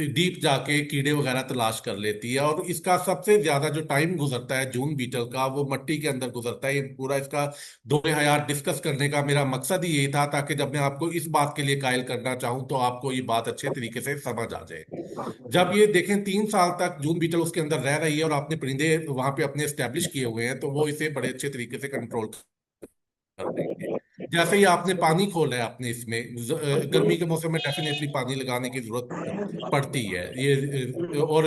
डीप जाके कीड़े वगैरह तलाश कर लेती है। और इसका सबसे ज्यादा जो टाइम गुजरता है जून बीटल का वो मट्टी के अंदर गुजरता है। ये पूरा इसका दो हयात डिस्कस करने का मेरा मकसद ही यही था, ताकि जब मैं आपको इस बात के लिए कायल करना चाहूँ तो आपको ये बात अच्छे तरीके से समझ आ जाए। जब ये देखें 3 साल तक जून बीटल उसके अंदर रह रही है और आपने परिंदे वहां पे अपने स्टैब्लिश किए हुए हैं तो वो इसे बड़े अच्छे तरीके से से कंट्रोल कर देंगे। जैसे ही आपने पानी खोला है आपने इसमें गर्मी के मौसम में डेफिनेटली पानी लगाने की जरूरत पड़ती है ये और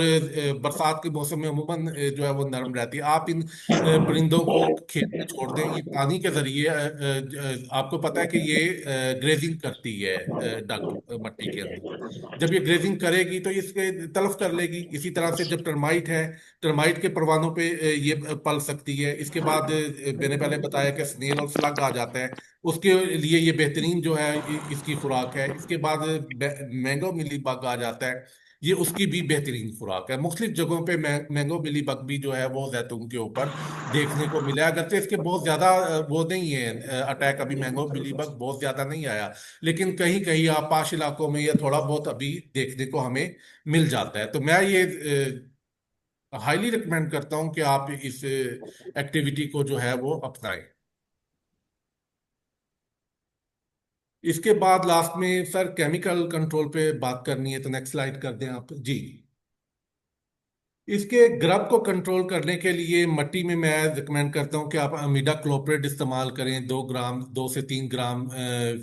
बरसात के मौसम में अमूमन जो है वो नरम रहती है। आप इन परिंदों को खेत में छोड़ दें, ये पानी के जरिए आपको पता है कि ये ग्रेजिंग करती है डक मट्टी के अंदर। जब ये ग्रेजिंग करेगी तो इसके तलफ कर लेगी। इसी तरह से जब टर्माइट है, टर्माइट के परवानों पे ये पल सकती है। इसके बाद मैंने पहले बताया कि स्नेल और स्लग आ जाता है, उसके लिए ये बेहतरीन जो है इसकी खुराक है। इसके बाद मैंगो मिली बग आ जाता है, ये उसकी भी बेहतरीन खुराक है। मुख्तलिफ जगहों पे मैंगो मिली बग भी जो है वो जैतून के ऊपर देखने को मिला है। अगरचे इसके बहुत ज्यादा वो नहीं है अटैक, अभी मैंगो मिली बग बहुत ज्यादा नहीं आया, लेकिन कहीं कहीं आपाश इलाकों में ये थोड़ा बहुत अभी देखने को हमें मिल जाता है। तो मैं ये हाईली रिकमेंड करता हूं कि आप इस एक्टिविटी को जो है वो अपनाएं। इसके बाद लास्ट में सर केमिकल कंट्रोल पे बात करनी है, तो नेक्स्ट स्लाइड कर दें आप जी। इसके ग्रब को कंट्रोल करने के लिए मिट्टी में मैं रिकमेंड करता हूं कि आप अमीडा क्लोप्रेट इस्तेमाल करें। 2 ग्राम 2 से 3 ग्राम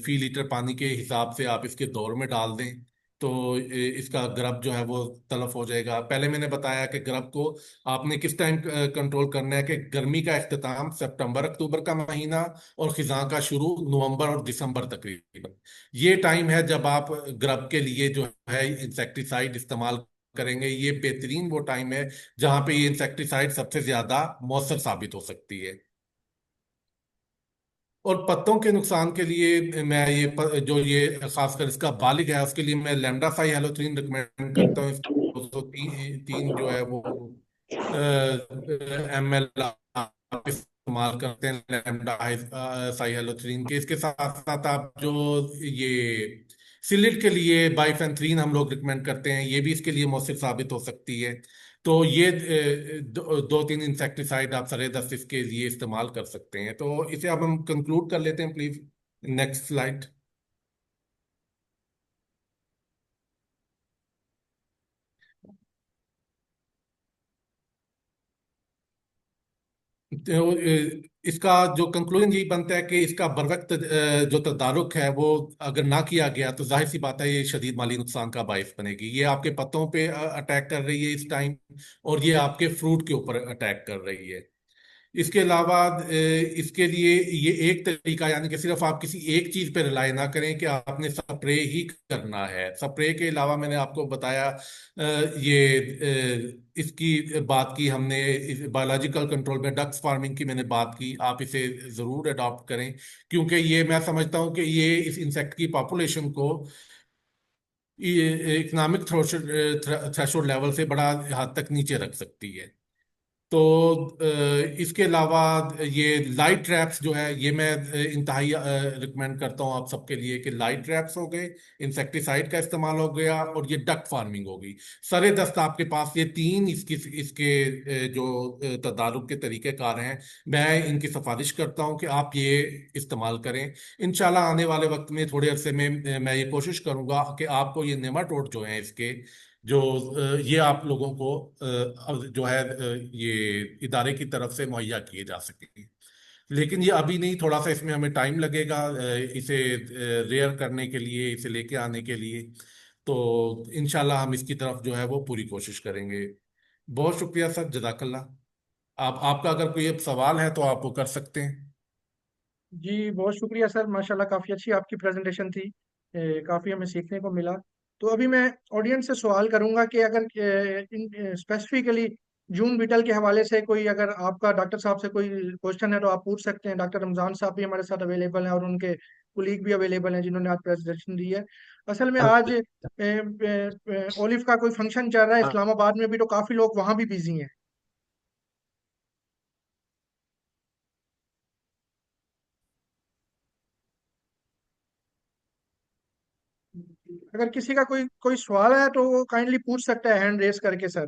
फी लीटर पानी के हिसाब से आप इसके दौर में डाल दें, तो इसका ग्रब जो है वो तलफ हो जाएगा। पहले मैंने बताया कि ग्रब को आपने किस टाइम कंट्रोल करना है कि गर्मी का इख्तिताम सितंबर अक्टूबर का महीना और खिज़ां का शुरू नवंबर और दिसंबर तकरीबन, ये टाइम है जब आप ग्रब के लिए जो है इंसेक्टिसाइड इस्तेमाल करेंगे। ये बेहतरीन वो टाइम है जहां पे ये इंसेक्टिसाइड सबसे ज्यादा मौसर साबित हो सकती है। और पत्तों के नुकसान के लिए मैं जो ये खासकर इसका बालिग है उसके लिए मैं लैम्डा साई हेलोथ्रीन रिकमेंड करता हूँ। 203 जो है वो ml आप इस्तेमाल करते हैं लैम्डा साई हेलोथ्रीन के। इसके साथ साथ आप जो ये सिलिट के लिए बाइफेंथ्रीन हम लोग रिकमेंड करते हैं, ये भी इसके लिए मौसर साबित हो सकती है। तो ये 2-3 इंसेक्टिसाइड आप सरे दस्त इसके लिए इस्तेमाल कर सकते हैं। तो इसे अब हम कंक्लूड कर लेते हैं प्लीज। Next slide. तो इसका जो कंक्लूजन यही बनता है कि इसका बरवक्त जो तदारुक है वो अगर ना किया गया तो जाहिर सी बात है ये शदीद माली नुकसान का बायस बनेगी। ये आपके पत्तों पे अटैक कर रही है इस टाइम, और ये आपके फ्रूट के ऊपर अटैक कर रही है। इसके अलावा इसके लिए ये एक तरीका, यानी कि सिर्फ आप किसी एक चीज पे रिलाई ना करें कि आपने स्प्रे ही करना है। स्प्रे के अलावा मैंने आपको बताया इसकी बात की हमने, बायोलॉजिकल कंट्रोल में डक्स फार्मिंग की मैंने बात की। आप इसे जरूर अडॉप्ट करें, क्योंकि ये मैं समझता हूँ कि ये इस इंसेक्ट की पॉपुलेशन को इकोनॉमिक थ्रेशोल्ड लेवल से बड़ा हद तक नीचे रख सकती है। तो इसके अलावा ये लाइट ट्रैप्स जो है ये मैं इंतहाई रिकमेंड करता हूँ आप सबके लिए कि लाइट ट्रैप्स हो गए, इंसेक्टिसाइड का इस्तेमाल हो गया, और ये डक फार्मिंग हो गई। सरे दस्त आपके पास ये तीन इसके जो तदारुक के तरीकेकार हैं, मैं इनकी सिफारिश करता हूँ कि आप ये इस्तेमाल करें। इंशाल्लाह आने वाले वक्त में थोड़े अरसे में मैं ये कोशिश करूंगा कि आपको ये नेमाटोड जो हैं इसके जो ये आप लोगों को अब जो है ये इदारे की तरफ से मुहैया किए जा सकेंगे। लेकिन ये अभी नहीं, थोड़ा सा इसमें हमें टाइम लगेगा इसे रेयर करने के लिए, इसे लेके आने के लिए। तो इंशाल्लाह हम इसकी तरफ जो है वो पूरी कोशिश करेंगे। बहुत शुक्रिया सर, जज़ाकल्लाह। आपका अगर कोई अब सवाल है तो आप वो कर सकते हैं। जी बहुत शुक्रिया सर, माशाल्लाह काफ़ी अच्छी आपकी प्रेजेंटेशन थी। काफ़ी हमें सीखने को मिला। तो अभी मैं ऑडियंस से सवाल करूंगा कि अगर इन स्पेसिफिकली जून बीटल के हवाले से कोई, अगर आपका डॉक्टर साहब से कोई क्वेश्चन है तो आप पूछ सकते हैं। डॉक्टर रमजान साहब भी हमारे साथ अवेलेबल हैं और उनके कुलीग भी अवेलेबल हैं जिन्होंने आज प्रेजेंटेशन दी है। असल में आज ओलिव का कोई फंक्शन चल रहा है इस्लामाबाद में भी, तो काफ़ी लोग वहाँ भी बिजी हैं। अगर किसी का कोई कोई सवाल है तो वो काइंडली पूछ सकता है हैंड रेस करके सर।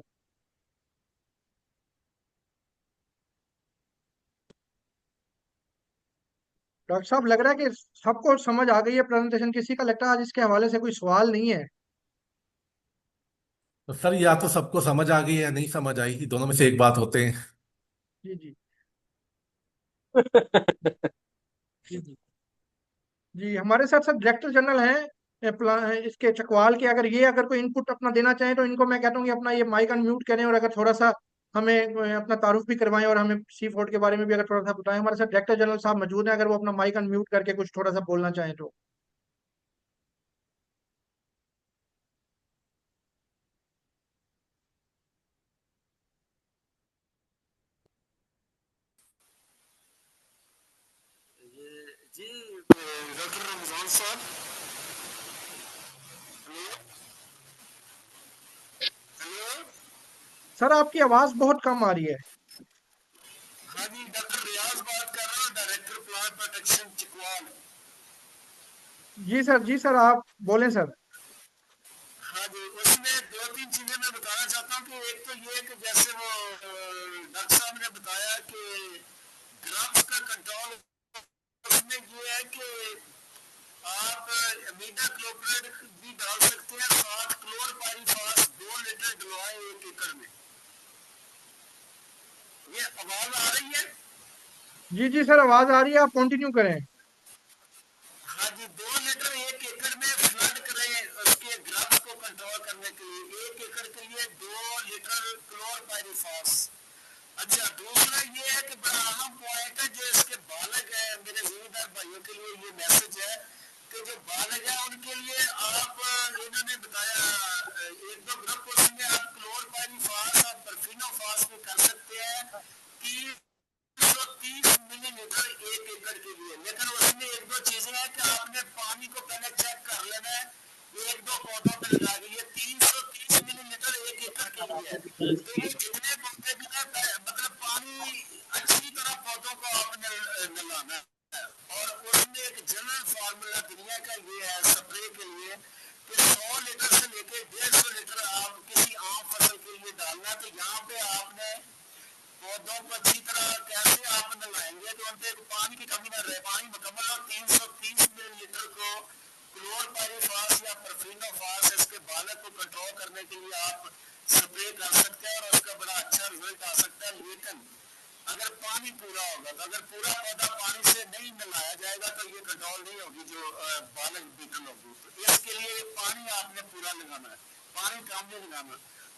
डॉक्टर साहब लग रहा है कि सबको समझ आ गई है प्रेजेंटेशन, किसी का लगता है आज इसके हवाले से कोई सवाल नहीं है। तो सर या तो सबको समझ आ गई या नहीं समझ आई, दोनों में से एक बात होते हैं। जी जी। जी जी जी, हमारे साथ साथ डायरेक्टर जनरल हैं इसके चकवाल के। अगर कोई इनपुट अपना देना चाहें तो इनको मैं कहता हूँ कि अपना ये माइक अनम्यूट करें, और अगर थोड़ा सा हमें अपना तारुफ भी करवाएं, और हमें सी फूड के बारे में भी अगर थोड़ा सा बताएं। हमारे साथ डायरेक्टर जनरल साहब मौजूद हैं, अगर वो अपना माइक अनम्यूट करके कुछ थोड़ा सा बोलना चाहें तो। जी डॉक्टर रमजान साहब, हेलो। सर आपकी आवाज बहुत कम आ रही है। हाँ जी, डॉक्टर रियाज बात कर रहा हूँ, डायरेक्टर प्लांट प्रोटेक्शन चिकवाल। जी सर आप बोलें सर। हाँ जी, उसमें दो तीन चीजें मैं बताना चाहता हूँ कि एक तो ये कि जैसे वो डॉक्टर साहब ने बताया कि ड्रग्स का कंट्रोल, उसमें ये है कि आप अमीडा क्लोप्रिड भी डाल सकते हैं, 60 क्लोरपाइरीफास 2 लीटर डलवाएं 1 एकड़ में। ये आवाज आ रही है? जी सर आवाज आ रही है, आप कंटिन्यू करें। हाँ जी, 2 लीटर 1 एकड़ में फ्लड करें उसके ड्रग्स को कंट्रोल करने के लिए। 1 एकड़ के लिए 2 लीटर क्लोरपाइरीफास। अच्छा, दूसरा ये है कि बड़ा अहम पॉइंट है जो इसके बालग है, मेरे जिम्मेदार भाइयों के लिए ये मैसेज है कि जो बालग है उनके लिए आप, इन्होंने बताया 1-2 ग्रुप, उसमें आप क्लोरपाइरीफास और परफिनोफास भी कर सकते हैं कि 130 मिलीलीटर 1 एकड़ के लिए। लेकिन उसमें 1-2 चीजें हैं कि आपने पानी को पहले चेक कर लेना है, 1-2 पौधों पे लगा के। ये 330 मिलीलीटर 1 एकड़ के लिए है, तो ये जितने पौधे भी है, मतलब पानी अच्छी तरह पौधों को आपने मिलाना है। और उसमें एक जनरल फार्मूला दुनिया का ये है स्प्रे के लिए कि 100 लीटर से लेके 150 लीटर आप किसी आम फसल के लिए डालना है। तो यहाँ पे आपने पौधों को अच्छी तरह कैसे आप मिलाएंगे तो उनपे पानी की कमी न रहे, पानी मुकम्मल। और 330 मिलीलीटर को क्लोरपाइरीफास या परफिनोफास इसके बालक को कंट्रोल करने के लिए आप स्प्रे कर सकते हैं, और उसका बड़ा अच्छा रिजल्ट आ सकता है। लेकिन अगर पानी पूरा होगा, तो अगर पूरा पौधा पानी से नहीं मिलाया जाएगा तो ये कंट्रोल नहीं होगी जो बालक बीटल होगी। तो इसके लिए पानी आपने पूरा लगाना है, पानी कम नहीं लगाना।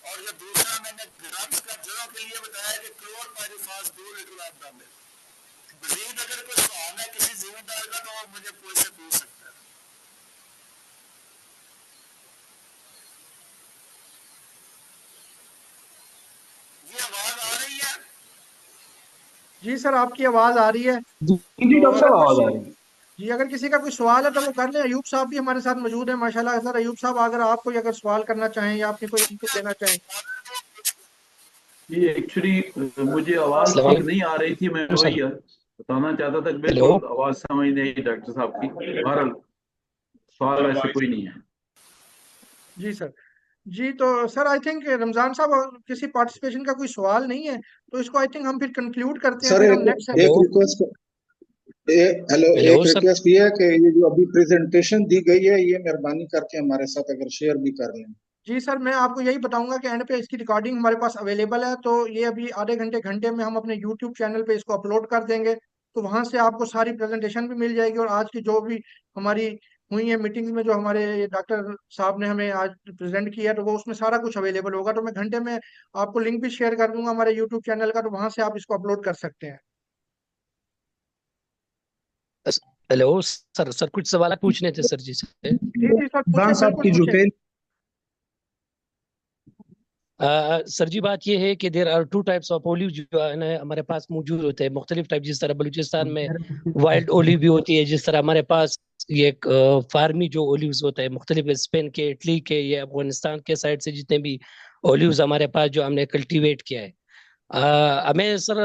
और जो दूसरा मैंने ड्रग्स का जड़ों के लिए बताया कि क्लोरपाइरीफास 2 लीटर आप डालें। मजीद अगर कोई सवाल है किसी जिम्मेदार का तो वो मुझे पूछ सकता है। ये आवाज आ रही है? जी सर आपकी आवाज आ रही है। जी तो डॉक्टर साहब आवाज आ रही है। जी अगर किसी का कोई सवाल है तो वो कर ले। अयूब साहब भी हमारे साथ मौजूद है माशाल्लाह। सर अयूब साहब अगर आप कोई अगर सवाल करना चाहें या आपने कोई इनपुट देना चाहें। ये एक्चुअली मुझे आवाज अस्सलाम ठीक वालेकुम नहीं आ रही थी, मैं सर। वही बताना चाहता था कि हेलो। बिल्कुल आवाज समझ नहीं आई डॉक्टर साहब की। बहरहाल सवाल ऐसे कोई नहीं है। जी सर। जी तो सर आई थिंक रमजान साहब किसी पार्टिसिपेशन का कोई सवाल नहीं है, तो इसको आई थिंक हम फिर कंक्लूड करते हैं, सर फिर एक हम नेक्स्ट। एक हेलो। रिक्वेस्ट हेलो हेलो एक सर। रिक्वेस्ट ये है कि ये जो अभी प्रेजेंटेशन दी गई है ये मेहरबानी करके हमारे साथ अगर शेयर भी कर लें। जी सर मैं आपको यही बताऊंगा कि एंड पे इसकी रिकॉर्डिंग हमारे पास अवेलेबल है, तो ये अभी आधे घंटे घंटे में हम अपने यूट्यूब चैनल पे इसको अपलोड कर देंगे। तो वहां से आपको सारी प्रेजेंटेशन भी मिल जाएगी, और आज की जो भी हमारी हुई है मीटिंग्स में जो हमारे डॉक्टर साहब ने हमें आज प्रेजेंट किया, तो वो उसमें सारा कुछ अवेलेबल होगा। तो मैं घंटे में आपको लिंक भी शेयर कर दूंगा हमारे यूट्यूब चैनल का, तो वहां से आप इसको अपलोड कर सकते हैं। Hello sir. सर कुछ सवाल पूछने थे सर जी से। जी सर पूछे, खान साहब बिल्कुल की जो पूछे। सर जी बात ये है कि there are 2 types of olive जो है ना हमारे पास मौजूद होते हैं, मुख्तलिफ टाइप। जिस तरह बलूचिस्तान में वाइल्ड ओलिव भी होती है, जिस तरह हमारे पास ये एक फार्मी जो ओलिव्स होता है मुख्तलिफ स्पेन के, इटली के, ये अफगानिस्तान के साइड से जितने भी ओलिव्स हमारे पास जो हमने कल्टीवेट किया है, हमें सर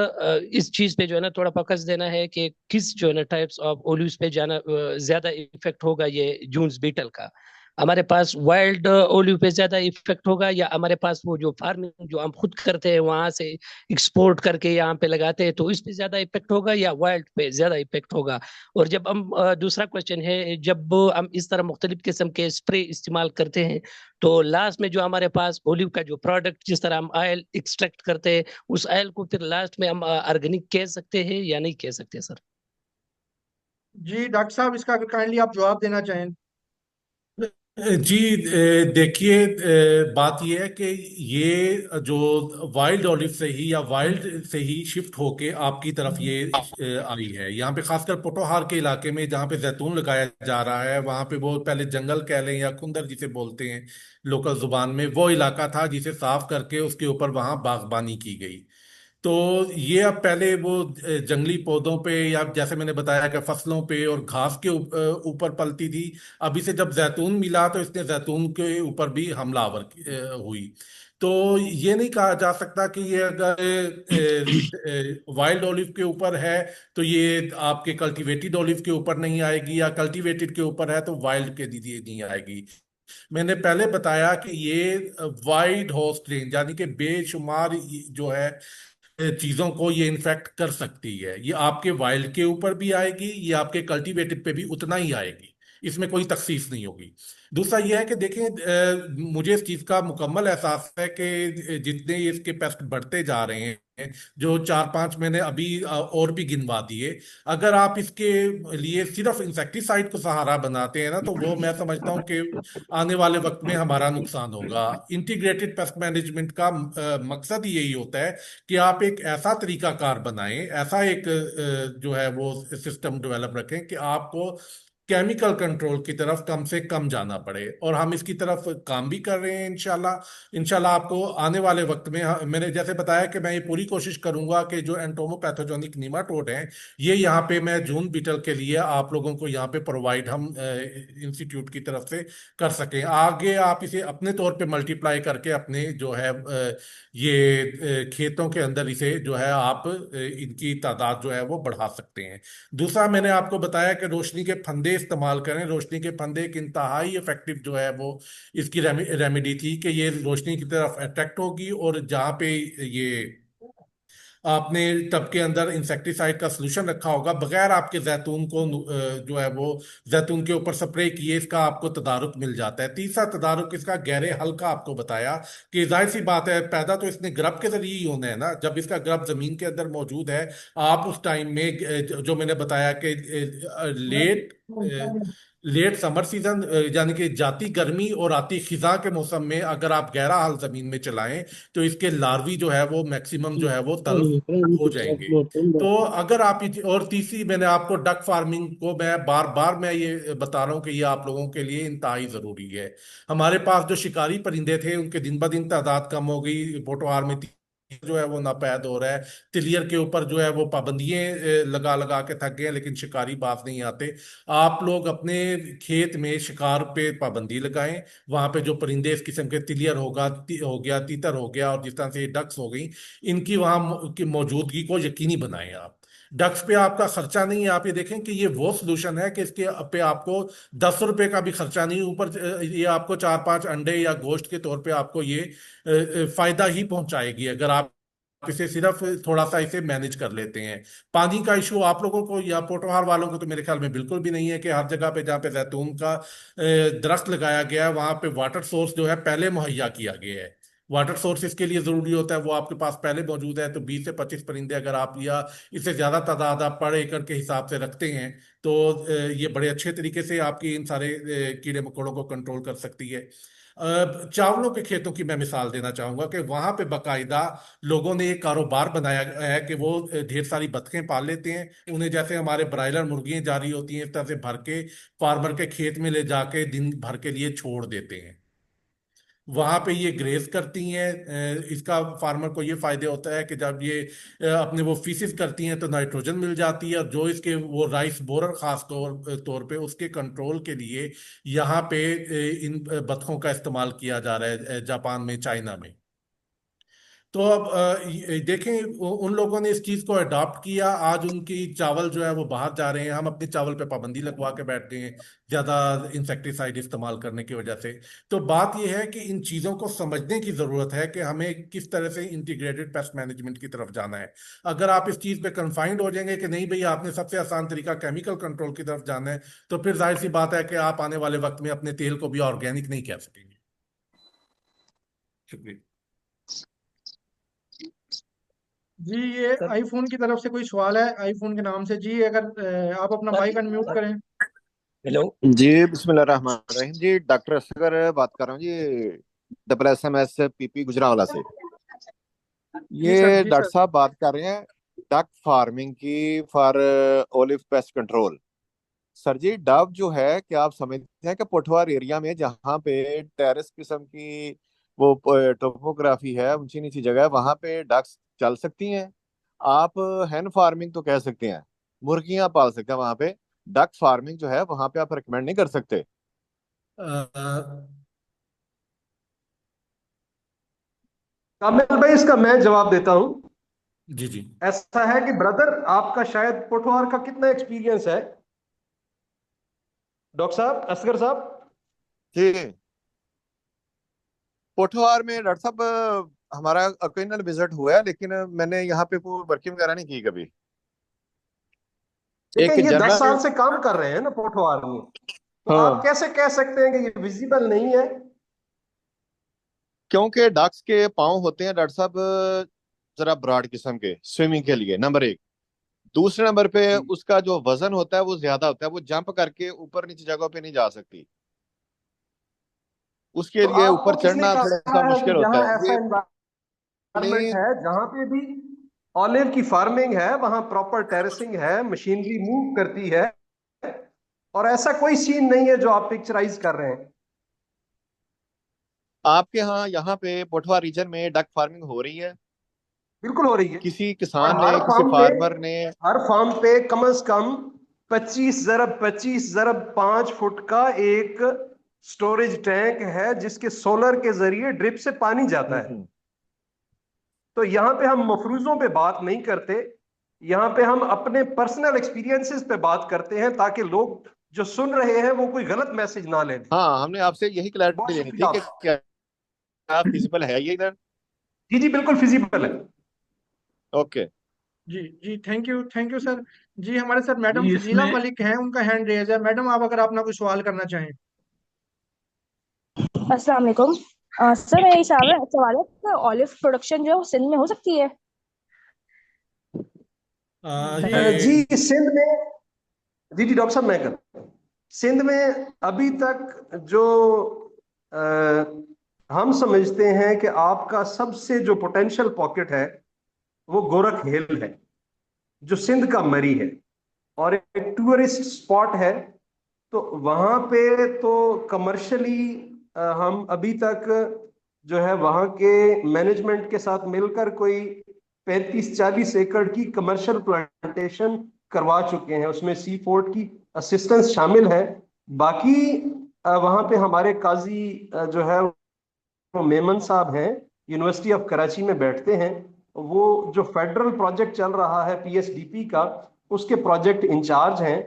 इस चीज पे जो है ना थोड़ा फोकस देना है कि किस जो है ना टाइप्स ऑफ ओलिव्स पे जाना ज्यादा इफेक्ट होगा ये जून्स बीटल का। हमारे पास वाइल्ड ओलिव पे ज्यादा इफेक्ट होगा, या हमारे पास वो जो फार्मिंग जो हम खुद करते हैं वहां से एक्सपोर्ट करके यहाँ पे लगाते हैं तो इस पे ज्यादा इफेक्ट होगा, या वाइल्ड पे ज्यादा इफेक्ट होगा? और जब हम दूसरा क्वेश्चन है, जब हम इस तरह मुख्तलिफ किस्म के स्प्रे इस्तेमाल करते हैं तो लास्ट में जो हमारे पास ओलिव का जो प्रोडक्ट, जिस तरह हम ऑयल एक्सट्रैक्ट करते हैं, उस ऑयल को फिर लास्ट में हम ऑर्गेनिक कह सकते हैं या नहीं कह सकते सर? जी डॉक्टर साहब, इसका अगर काइंडली आप जवाब देना चाहें। जी, देखिए, बात यह है कि ये जो वाइल्ड ऑलिव से ही या वाइल्ड से ही शिफ्ट होके आपकी तरफ ये आई है। यहाँ पे खासकर पोटोहार के इलाके में जहाँ पे जैतून लगाया जा रहा है, वहाँ पे वो पहले जंगल कह लें या खुंदर जिसे बोलते हैं लोकल जुबान में, वो इलाका था जिसे साफ करके उसके ऊपर वहाँ बागबानी की गई। तो ये अब पहले वो जंगली पौधों पे या जैसे मैंने बताया कि फसलों पे और घास के ऊपर पलती थी। अभी से जब जैतून मिला तो इसने जैतून के ऊपर भी हमलावर हुई। तो ये नहीं कहा जा सकता कि ये अगर वाइल्ड ऑलिव के ऊपर है तो ये आपके कल्टीवेटेड ऑलिव के ऊपर नहीं आएगी, या कल्टीवेटेड के ऊपर है तो वाइल्ड के लिए नहीं आएगी। मैंने पहले बताया कि ये वाइड होस्ट रेंज यानी कि बेशुमार जो है चीजों को ये इन्फेक्ट कर सकती है। ये आपके वाइल्ड के ऊपर भी आएगी, ये आपके कल्टीवेटेड पे भी उतना ही आएगी, इसमें कोई तखसीस नहीं होगी। दूसरा यह है कि देखें, मुझे इस चीज का मुकम्मल एहसास है कि जितने ये इसके पेस्ट बढ़ते जा रहे हैं, जो 4-5 मैंने अभी और भी गिनवा दिए, अगर आप इसके लिए सिर्फ इंसेक्टिसाइड को सहारा बनाते हैं ना, तो वो मैं समझता हूँ कि आने वाले वक्त में हमारा नुकसान होगा। इंटीग्रेटेड पेस्ट मैनेजमेंट का मकसद यही होता है कि आप एक ऐसा तरीकाकार बनाएं, ऐसा एक जो है वो सिस्टम डेवलप रखें कि आपको केमिकल कंट्रोल की तरफ कम से कम जाना पड़े। और हम इसकी तरफ काम भी कर रहे हैं इंशाल्लाह। इंशाल्लाह आपको आने वाले वक्त में, मैंने जैसे बताया कि मैं ये पूरी कोशिश करूंगा कि जो एंटोमोपैथोजेनिक निमाटोड हैं, ये यहाँ पे मैं जून बीटल के लिए आप लोगों को यहाँ पे प्रोवाइड हम इंस्टीट्यूट की तरफ से कर सकें। आगे आप इसे अपने तौर पे मल्टीप्लाई करके अपने जो है ये खेतों के अंदर इसे जो है आप इनकी तादाद जो है वो बढ़ा सकते हैं। दूसरा, मैंने आपको बताया कि रोशनी के फंदे इस्तेमाल करें। रोशनी के फंदे एक इंतहाई इफेक्टिव जो है वो इसकी रेमेडी थी कि ये रोशनी की तरफ अट्रैक्ट होगी, और जहाँ पे ये आपने टब के अंदर इंसेक्टिसाइड का सोल्यूशन रखा होगा, बगैर आपके जैतून को जो है वो जैतून के ऊपर स्प्रे किए इसका आपको तदारुक मिल जाता है। तीसरा तदारुक इसका गहरे हल का आपको बताया कि जाहिर सी बात है, पैदा तो इसने ग्रब के जरिए ही होना है ना। जब इसका ग्रब जमीन के अंदर मौजूद है, आप उस टाइम में जो मैंने बताया कि लेट लेट समर सीजन यानी कि जाती गर्मी और आती खिजा के मौसम में अगर आप गहरा हाल जमीन में चलाएं तो इसके लार्वी जो है वो मैक्सिमम जो है वो तल्फ हो जाएंगे। तो अगर आप और तीसरी, मैंने आपको डक फार्मिंग को मैं बार बार मैं ये बता रहा हूँ कि ये आप लोगों के लिए इंतहाई जरूरी है। हमारे पास जो शिकारी परिंदे थे उनके दिन ब दिन तादाद कम हो गई। पोटोहार में जो है वो नापैद हो रहा है। तिलियर के ऊपर जो है वो पाबंदियां लगा लगा के थक गए हैं, लेकिन शिकारी बाज नहीं आते। आप लोग अपने खेत में शिकार पे पाबंदी लगाएं। वहां पे जो परिंदे इस किस्म के, तिलियर हो गया, तीतर हो गया, और जिस तरह से डक्स हो गई, इनकी वहां की मौजूदगी को यकीनी बनाएं आप। डक्स पे आपका खर्चा नहीं है। आप ये देखें कि ये वो सोल्यूशन है कि इसके पे आपको 10 रुपए का भी खर्चा नहीं, ऊपर ये आपको 4-5 अंडे या गोश्त के तौर पे आपको ये फायदा ही पहुंचाएगी अगर आप इसे सिर्फ थोड़ा सा इसे मैनेज कर लेते हैं। पानी का इशू आप लोगों को या पोटोहार वालों को तो मेरे ख्याल में बिल्कुल भी नहीं है कि हर जगह पे जहाँ पे जैतून का दरख्त लगाया गया है वहां पे वाटर सोर्स जो है पहले मुहैया किया गया है। वाटर सोर्स इसके लिए जरूरी होता है, वो आपके पास पहले मौजूद है। तो 20 से 25 परिंदे अगर आप या इससे ज्यादा तादाद आप पर एकड़ के हिसाब से रखते हैं तो ये बड़े अच्छे तरीके से आपकी इन सारे कीड़े मकोड़ों को कंट्रोल कर सकती है। चावलों के खेतों की मैं मिसाल देना चाहूंगा कि वहां पे बाकायदा लोगों ने एक कारोबार बनाया है कि वो ढेर सारी बतखें पाल लेते हैं। उन्हें जैसे हमारे ब्रायलर मुर्गियां जारी होती हैं, इस तरह से भर के फार्मर के खेत में ले जाके दिन भर के लिए छोड़ देते हैं। वहां पे ये ग्रेज करती हैं। इसका फार्मर को ये फायदे होता है कि जब ये अपने वो फीसिस करती हैं तो नाइट्रोजन मिल जाती है, और जो इसके वो राइस बोरर खास तौर तौर पे उसके कंट्रोल के लिए यहाँ पे इन बतखों का इस्तेमाल किया जा रहा है जापान में, चाइना में। तो अब देखें उन लोगों ने इस चीज को अडॉप्ट किया। आज उनकी चावल जो है वो बाहर जा रहे हैं, हम अपने चावल पे पाबंदी लगवा के बैठ गए हैं ज्यादा इंसेक्टिसाइड इस्तेमाल करने की वजह से। तो बात यह है कि इन चीजों को समझने की जरूरत है कि हमें किस तरह से इंटीग्रेटेड पेस्ट मैनेजमेंट की तरफ जाना है। अगर आप इस चीज पे कन्फाइंड हो जाएंगे कि नहीं भाई आपने सबसे आसान तरीका केमिकल कंट्रोल की तरफ जाना है, तो फिर जाहिर सी बात है कि आप आने वाले वक्त में अपने तेल को भी ऑर्गेनिक नहीं कह सकेंगे। शुक्रिया जी। ये आईफोन की तरफ से कोई सवाल है आईफोन के नाम से? जी अगर आप अपना माइक अनम्यूट करें। हेलो जी बिस्मिल्लाहिर्रहमानिर्रहीम जी, डॉक्टर असगर बात कर रहा हूँ जी, WSMS PP गुजरांवाला से। जी सर, ये जी डॉक्टर सर। साहब बात कर रहे हैं डक फार्मिंग की for olive pest control. Sir जी डब जो है, क्या आप समझते हैं कि पोठवार एरिया में जहाँ पे टेरेस किस्म की वो टोपोग्राफी है, ऊंची नीची जगह है, वहां पे डक्स चल सकती हैं? आप हैन फार्मिंग तो कह सकते हैं, मुर्गियां पाल सकते हैं वहां पे, डक फार्मिंग जो है वहां पे आप रिकमेंड नहीं कर सकते? कामिल भाई, इसका मैं जवाब देता हूं। जी जी। ऐसा है कि ब्रदर, आपका शायद पोठवार का कितना एक्सपीरियंस है? डॉक्टर साहब, असगर साहब। जी पोठवार में डॉक्टर साहब हमारा ओकेजनल विजिट हुआ है, लेकिन मैंने यहाँ पे कोई वर्किंग वगैरह नहीं की कभी। देखिए, एक ये 10 साल जनरल। से काम कर रहे हैं ना पोठवार में, तो आप हाँ, कैसे कह सकते हैं कि ये विजिबल नहीं है? क्योंकि डक्स के पाँव होते हैं डॉक्टर साहब जरा ब्रॉड किस्म के स्विमिंग के लिए, नंबर एक। दूसरे नंबर पे उसका जो वजन होता है वो ज्यादा होता है, वो जंप करके ऊपर नीचे जगहों पे नहीं जा सकती, उसके तो लिए आपको ऊपर किसने चढ़ना थोड़ा कहा सा है कि मुश्किल होता जहां है ऐसा ये एनवायरमेंट अपनी। है, जहां पे भी ऑलिव की फार्मिंग है, वहां प्रॉपर टेरेसिंग है, मशीनरी मूव करती है, और ऐसा कोई सीन नहीं है जो आप पिक्चराइज कर रहे हैं? आपके यहाँ यहाँ पे पोठवा रीजन में डक फार्मिंग हो रही है? बिल्कुल हो रही है। किसी और किसान ने, किसी फार्मर ने? हर फार्म पे कम से कम 25 × 25 × 5 फुट का एक स्टोरेज टैंक है, जिसके सोलर के जरिए ड्रिप से पानी जाता है। तो यहाँ पे हम मफरूजों पे बात नहीं करते, यहाँ पे हम अपने पर्सनल एक्सपीरियंसेस पे बात करते हैं, ताकि लोग जो सुन रहे हैं वो कोई गलत मैसेज ना ले। हाँ, हमने आपसे यही क्लैरिटी बहुत लेनी थी शुक्रिया कि आपका। क्या फिजिबल है ये इधर? जी जी, बिल्कुल फिजिबल है। ओके। जी जी, थैंक यू सर। जी हमारे साथ मैडम जी फजीला इसमें मलिक हैं, उनका हैंड रेज है। मैडम आप अगर अपना कोई सवाल करना चाहें। अस्सलाम वालेकुम। सर मेरा ये सवाल है कि ऑलिव प्रोडक्शन जो है वो सिंध में हो सकती है? ये जी सिंध में, जी जी डॉक्टर साहब मैं कर, सिंध में अभी तक जो आ, हम समझते हैं कि आपका सबसे जो पोटेंशियल पॉकेट है वो गोरख हिल है, जो सिंध का मरी है और एक टूरिस्ट स्पॉट है। तो वहां पे तो कमर्शियली हम अभी तक जो है वहां के मैनेजमेंट के साथ मिलकर कोई 35-40 एकड़ की कमर्शियल प्लांटेशन करवा चुके हैं, उसमें सी फोर्ट की असिस्टेंस शामिल है। बाकी वहां पे हमारे काजी जो है वो मेमन साहब हैं, यूनिवर्सिटी ऑफ कराची में बैठते हैं, वो जो फेडरल प्रोजेक्ट चल रहा है PSDP का, उसके प्रोजेक्ट इंचार्ज हैं।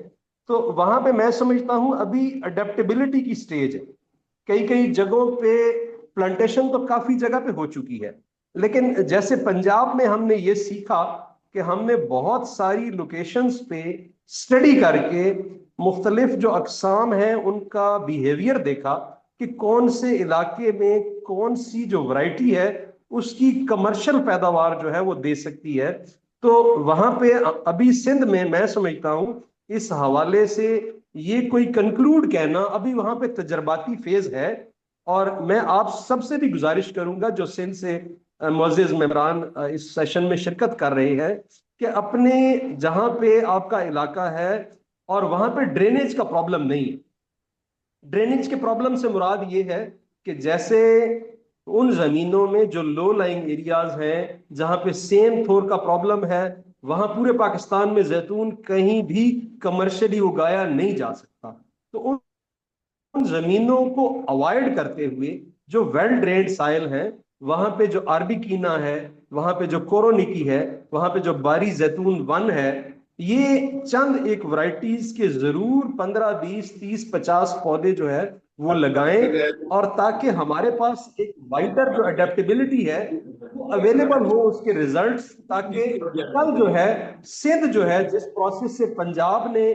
तो वहां पे मैं समझता हूं अभी अडेप्टेबिलिटी की स्टेज है। कई कई जगहों पे प्लांटेशन तो काफी जगह पे हो चुकी है, लेकिन जैसे पंजाब में हमने ये सीखा कि हमने बहुत सारी लोकेशंस पे स्टडी करके मुख्तलिफ जो अकसाम हैं उनका बिहेवियर देखा कि कौन से इलाके में कौन सी जो वैरायटी है उसकी कमर्शियल पैदावार जो है वो दे सकती है। तो वहां पे अभी सिंध में मैं समझता हूं इस हवाले से ये कोई कंक्लूड कहना, अभी वहां पे तजर्बाती फेज है। और मैं आप सबसे भी गुजारिश करूंगा जो सिंध से मुअज़्ज़िज़ मेहमान इस सेशन में शिरकत कर रहे हैं, कि अपने जहां पे आपका इलाका है और वहां पे ड्रेनेज का प्रॉब्लम नहीं है। ड्रेनेज के प्रॉब्लम से मुराद ये है कि जैसे उन जमीनों में जो लो लाइंग एरियाज हैं, जहां पे सेम थोर का प्रॉब्लम है, वहां पूरे पाकिस्तान में जैतून कहीं भी कमर्शियली उगाया नहीं जा सकता। तो उन जमीनों को अवॉइड करते हुए जो वेल ड्रेन्ड साइल हैं वहां पे जो अरबी कीना है, वहां पे जो कोरोनिकी है, वहां पे जो बारी जैतून वन है, ये चंद एक वैरायटीज के जरूर 15 20 30 50 पौधे जो है वो लगाएं, और ताकि हमारे पास एक वाइडर जो अडेप्टेबिलिटी है वो अवेलेबल हो उसके रिजल्ट्स, ताकि कल जो है सिंध जो है जिस प्रोसेस से पंजाब ने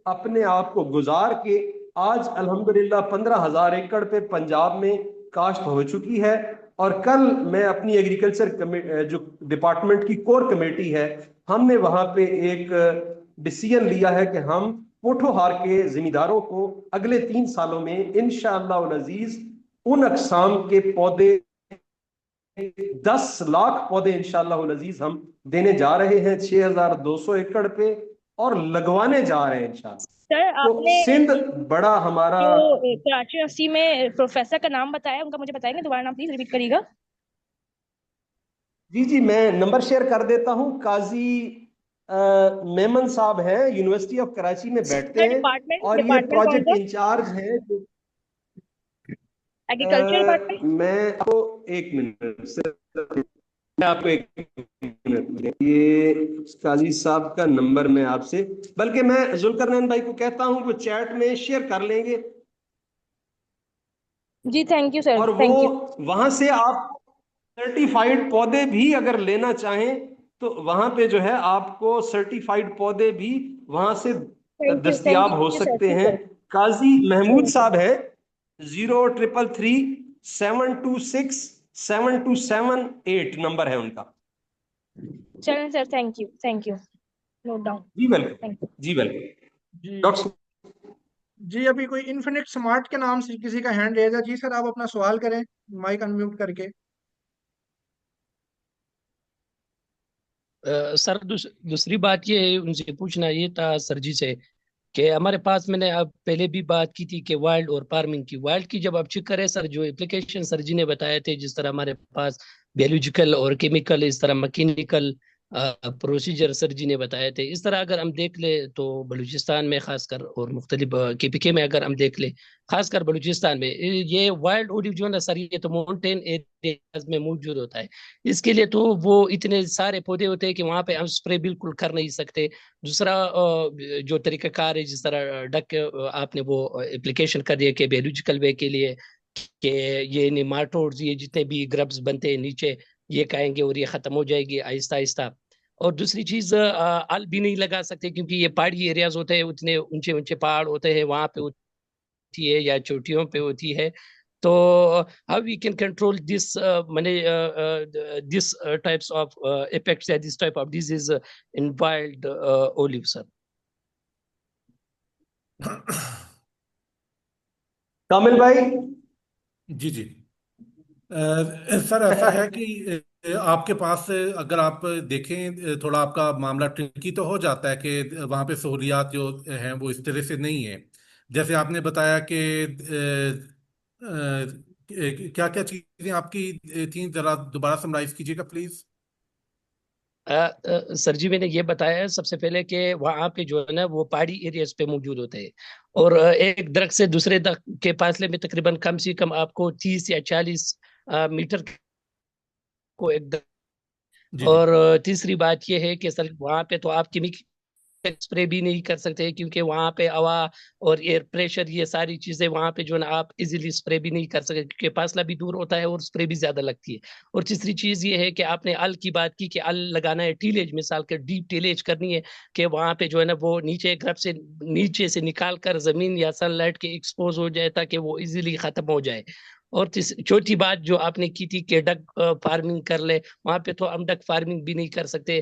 अपने आप को गुजार के आज अल्हम्दुलिल्लाह 15,000 एकड़ पे पंजाब में काश्त हो चुकी है। और कल मैं अपनी एग्रीकल्चर जो डिपार्टमेंट की कोर कमेटी है, हमने वहां पे एक डिसीजन लिया है कि हम पोठोहार के जिमीदारों को अगले 3 सालों में इंशाअल्लाह अजीज उन अकसाम के पौधे 10 लाख पौधे इंशाअल्लाह अजीज हम देने जा रहे हैं 6,200 एकड़ पे, और लगवाने जा रहे हैं इंशाअल्लाह। सर तो आपने सिंध बड़ा हमारा जो कराची यूनिवर्सिटी में प्रोफेसर का नाम बताया, उनका मुझे बताएंगे, दोबारा नाम प्लीज रिपीट करिएगा। जी जी, मैं नंबर शेयर कर देता हूं। काजी मेमन साहब हैं, यूनिवर्सिटी ऑफ कराची में बैठते हैं, डिपार्टमेंट और ये डिपार्टमेंट कौन प्रोजेक्ट सा? इंचार्ज हैं। Agriculture department. मैं आपको एक मिनट से, मैं आपको एक मिनट, ये काजी साहब का नंबर मैं आपसे, बल्कि मैं जुल्करनैन भाई को कहता हूं वो चैट में शेयर कर लेंगे, जी थैंक यू सर, और थैंक वो यू। वहां से आप सर्टिफाइड पौधे भी अगर लेना चाहें तो वहां पे जो है आपको सर्टिफाइड पौधे भी वहां से थैंक यू दस्तियाब हो सर, सकते ठीक हैं। है। काजी महमूद ठीक है। साहब है, 0333 726 7278 नंबर है उनका। चलें sir, thank you, note down. जी वेलकम, थैंक यू। जी वेलकम जी डॉक्टर। जी, अभी कोई इन्फिनिट स्मार्ट के नाम से किसी का हैंड रेज है। जी सर, आप अपना सवाल करें माइक अनम्यूट करके। सर दूसरी बात ये है, उनसे पूछना ये था सर जी से कि हमारे पास, मैंने अब पहले भी बात की थी कि वाइल्ड और फार्मिंग की, वाइल्ड की जब आप चेक करें सर, जो एप्लीकेशन सर जी ने बताए थे, जिस तरह हमारे पास बायोलॉजिकल और केमिकल, इस तरह मैकेनिकल प्रोसीजर सर जी ने बताए थे, इस तरह अगर हम देख ले तो बलूचिस्तान में खासकर और मुख्तलिफ केपीके में अगर हम देख ले, खासकर बलूचिस्तान में ये वाइल्ड ओलिव जो है ना सर, ये तो माउंटेन एरियाज में मौजूद होता है। इसके लिए तो वो इतने सारे पौधे होते हैं कि वहां पे हम स्प्रे बिल्कुल कर नहीं सकते। दूसरा जो तरीकाकार है, जिस तरह डक आपने वो एप्लीकेशन कर दिया कि बायोलॉजिकल वे के लिए, कि ये निमाटोड्स, ये जितने भी ग्रब्स बनते हैं नीचे, ये खाएंगे और ये खत्म हो जाएगी आहिस्ता आहिस्ता। और दूसरी चीज, अल भी नहीं लगा सकते क्योंकि ये पहाड़ी एरियाज होते हैं, उतने ऊंचे ऊंचे पहाड़ होते हैं, वहां पे होती है या चोटियों पे होती है। तो how we can control this माने दिस टाइप्स ऑफ इफेक्ट्स या this type of disease in wild olive sir? Kamil भाई। जी जी। सर ऐसा है कि आपके पास अगर आप देखें, थोड़ा आपका मामला ट्रिकी तो हो जाता है कि वहाँ पे सहूलियात जो हैं वो इस तरह से नहीं है। जैसे आपने बताया कि क्या क्या चीज़ें आपकी थी, जरा दोबारा समराइज कीजिएगा प्लीज। सर जी मैंने ये बताया है सबसे पहले कि वहाँ पे जो है ना वो पहाड़ी एरियाज पे मौजूद होते हैं, और एक दरख्त से दूसरे दरख्त के फासले में तकरीबन कम से कम आपको 30 या 40 मीटर को एक दरख्त। जी जी। और तीसरी बात ये है कि सर वहाँ पे तो आप केमिकल स्प्रे भी नहीं कर सकते, क्योंकि वहाँ पे हवा और एयर प्रेशर, ये सारी चीजें वहाँ पे जो है ना आप इजीली स्प्रे भी नहीं कर सकते, क्योंकि फासला भी दूर होता है और स्प्रे भी ज्यादा लगती है। और तीसरी चीज ये है कि आपने अल की बात की कि अल लगाना है, टीलेज मिसाल के डीप टीलेज करनी है, कि वहाँ पे जो है ना वो नीचे ग्रब से नीचे से निकाल कर जमीन या सनलाइट के एक्सपोज हो जाए, ताकि वो इजीली खत्म हो जाए। और चौथी बात जो आपने की थी कि डक फार्मिंग कर ले, वहां पे तो हम डक फार्मिंग भी नहीं कर सकते।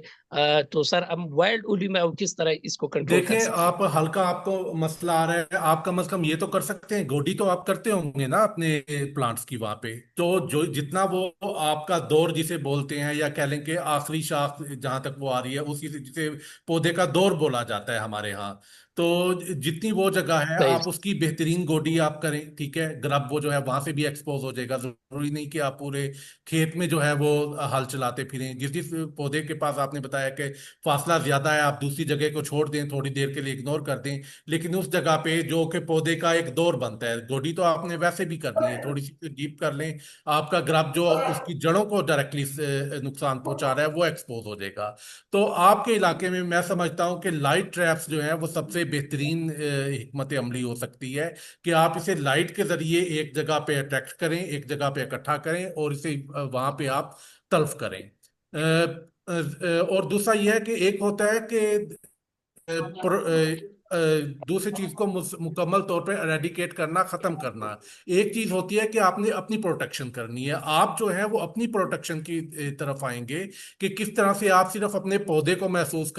तो सर हम वाइल्ड ओली में किस तरह इसको कंट्रोल कर देखें, सकते आप हल्का, आपको मसला आ रहा है, आप कम से कम ये तो कर सकते हैं, गोडी तो आप करते होंगे ना अपने प्लांट्स की वहां पे, तो जो जितना वो आपका दौर जिसे बोलते हैं, या कह लें कि आखिरी शाख जहां तक वो आ रही है, उसी से जिसे पौधे का दौर बोला जाता है हमारे यहाँ, तो जितनी वो जगह है सही। आप उसकी बेहतरीन गोडी आप करें, ठीक है। ग्रब वो जो है वहां से भी एक्सपोज हो जाएगा, जरूरी नहीं कि आप पूरे खेत में जो है वो हल चलाते फिरें। जिस जिस पौधे के पास आपने बताया कि फासला ज्यादा है, आप दूसरी जगह को छोड़ दें, थोड़ी देर के लिए इग्नोर कर दें, लेकिन उस जगह पे जो कि पौधे का एक दौर बनता है, गोडी तो आपने वैसे भी करनी है, थोड़ी सी डीप कर लें, आपका ग्रब जो उसकी जड़ों को डायरेक्टली नुकसान पहुंचा रहा है वो एक्सपोज हो जाएगा। तो आपके इलाके में मैं समझता हूं कि लाइट ट्रैप्स जो है वो सबसे बेहतरीन हिकमत अमली हो सकती है, कि आप इसे लाइट के जरिए एक जगह पे अट्रैक्ट करें, एक जगह पे इकट्ठा करें और इसे वहां पे आप तल्फ करें। और दूसरा यह है कि एक होता है कि दूसरी चीज को मुकम्मल तौर पे एरेडिकेट करना, खत्म करना। एक चीज होती है कि आपने अपनी प्रोटेक्शन करनी है। आप जो है वो अपनी प्रोटेक्शन की तरफ आएंगे कि किस तरह से आप सिर्फ अपने पौधे को महफूज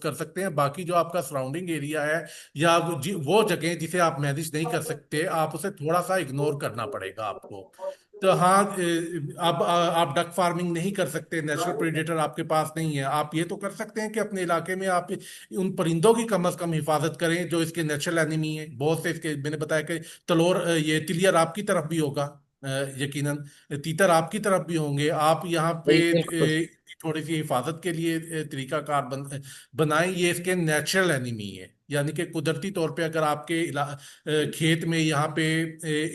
कर सकते हैं, बाकी जो आपका सराउंडिंग एरिया है या वो जगह जिसे आप मैनेज नहीं कर सकते, आप उसे थोड़ा सा इग्नोर करना पड़ेगा आपको। तो हाँ, अब आप डक फार्मिंग नहीं कर सकते, नेचुरल प्रेडेटर आपके पास नहीं है। आप ये तो कर सकते हैं कि अपने इलाके में आप उन परिंदों की कम से कम हिफाजत करें जो इसके नेचुरल एनिमी है। बहुत से इसके मैंने बताया कि तलोर, ये तिलियर आपकी तरफ भी होगा, यकीनन तीतर आपकी तरफ भी होंगे। आप यहाँ पे बिल्कुल। थोड़ी सी हिफाजत के लिए तरीकाकार बनाएं। ये इसके नेचुरल एनिमी है, यानी कि कुदरती तौर पे अगर आपके खेत में यहाँ पे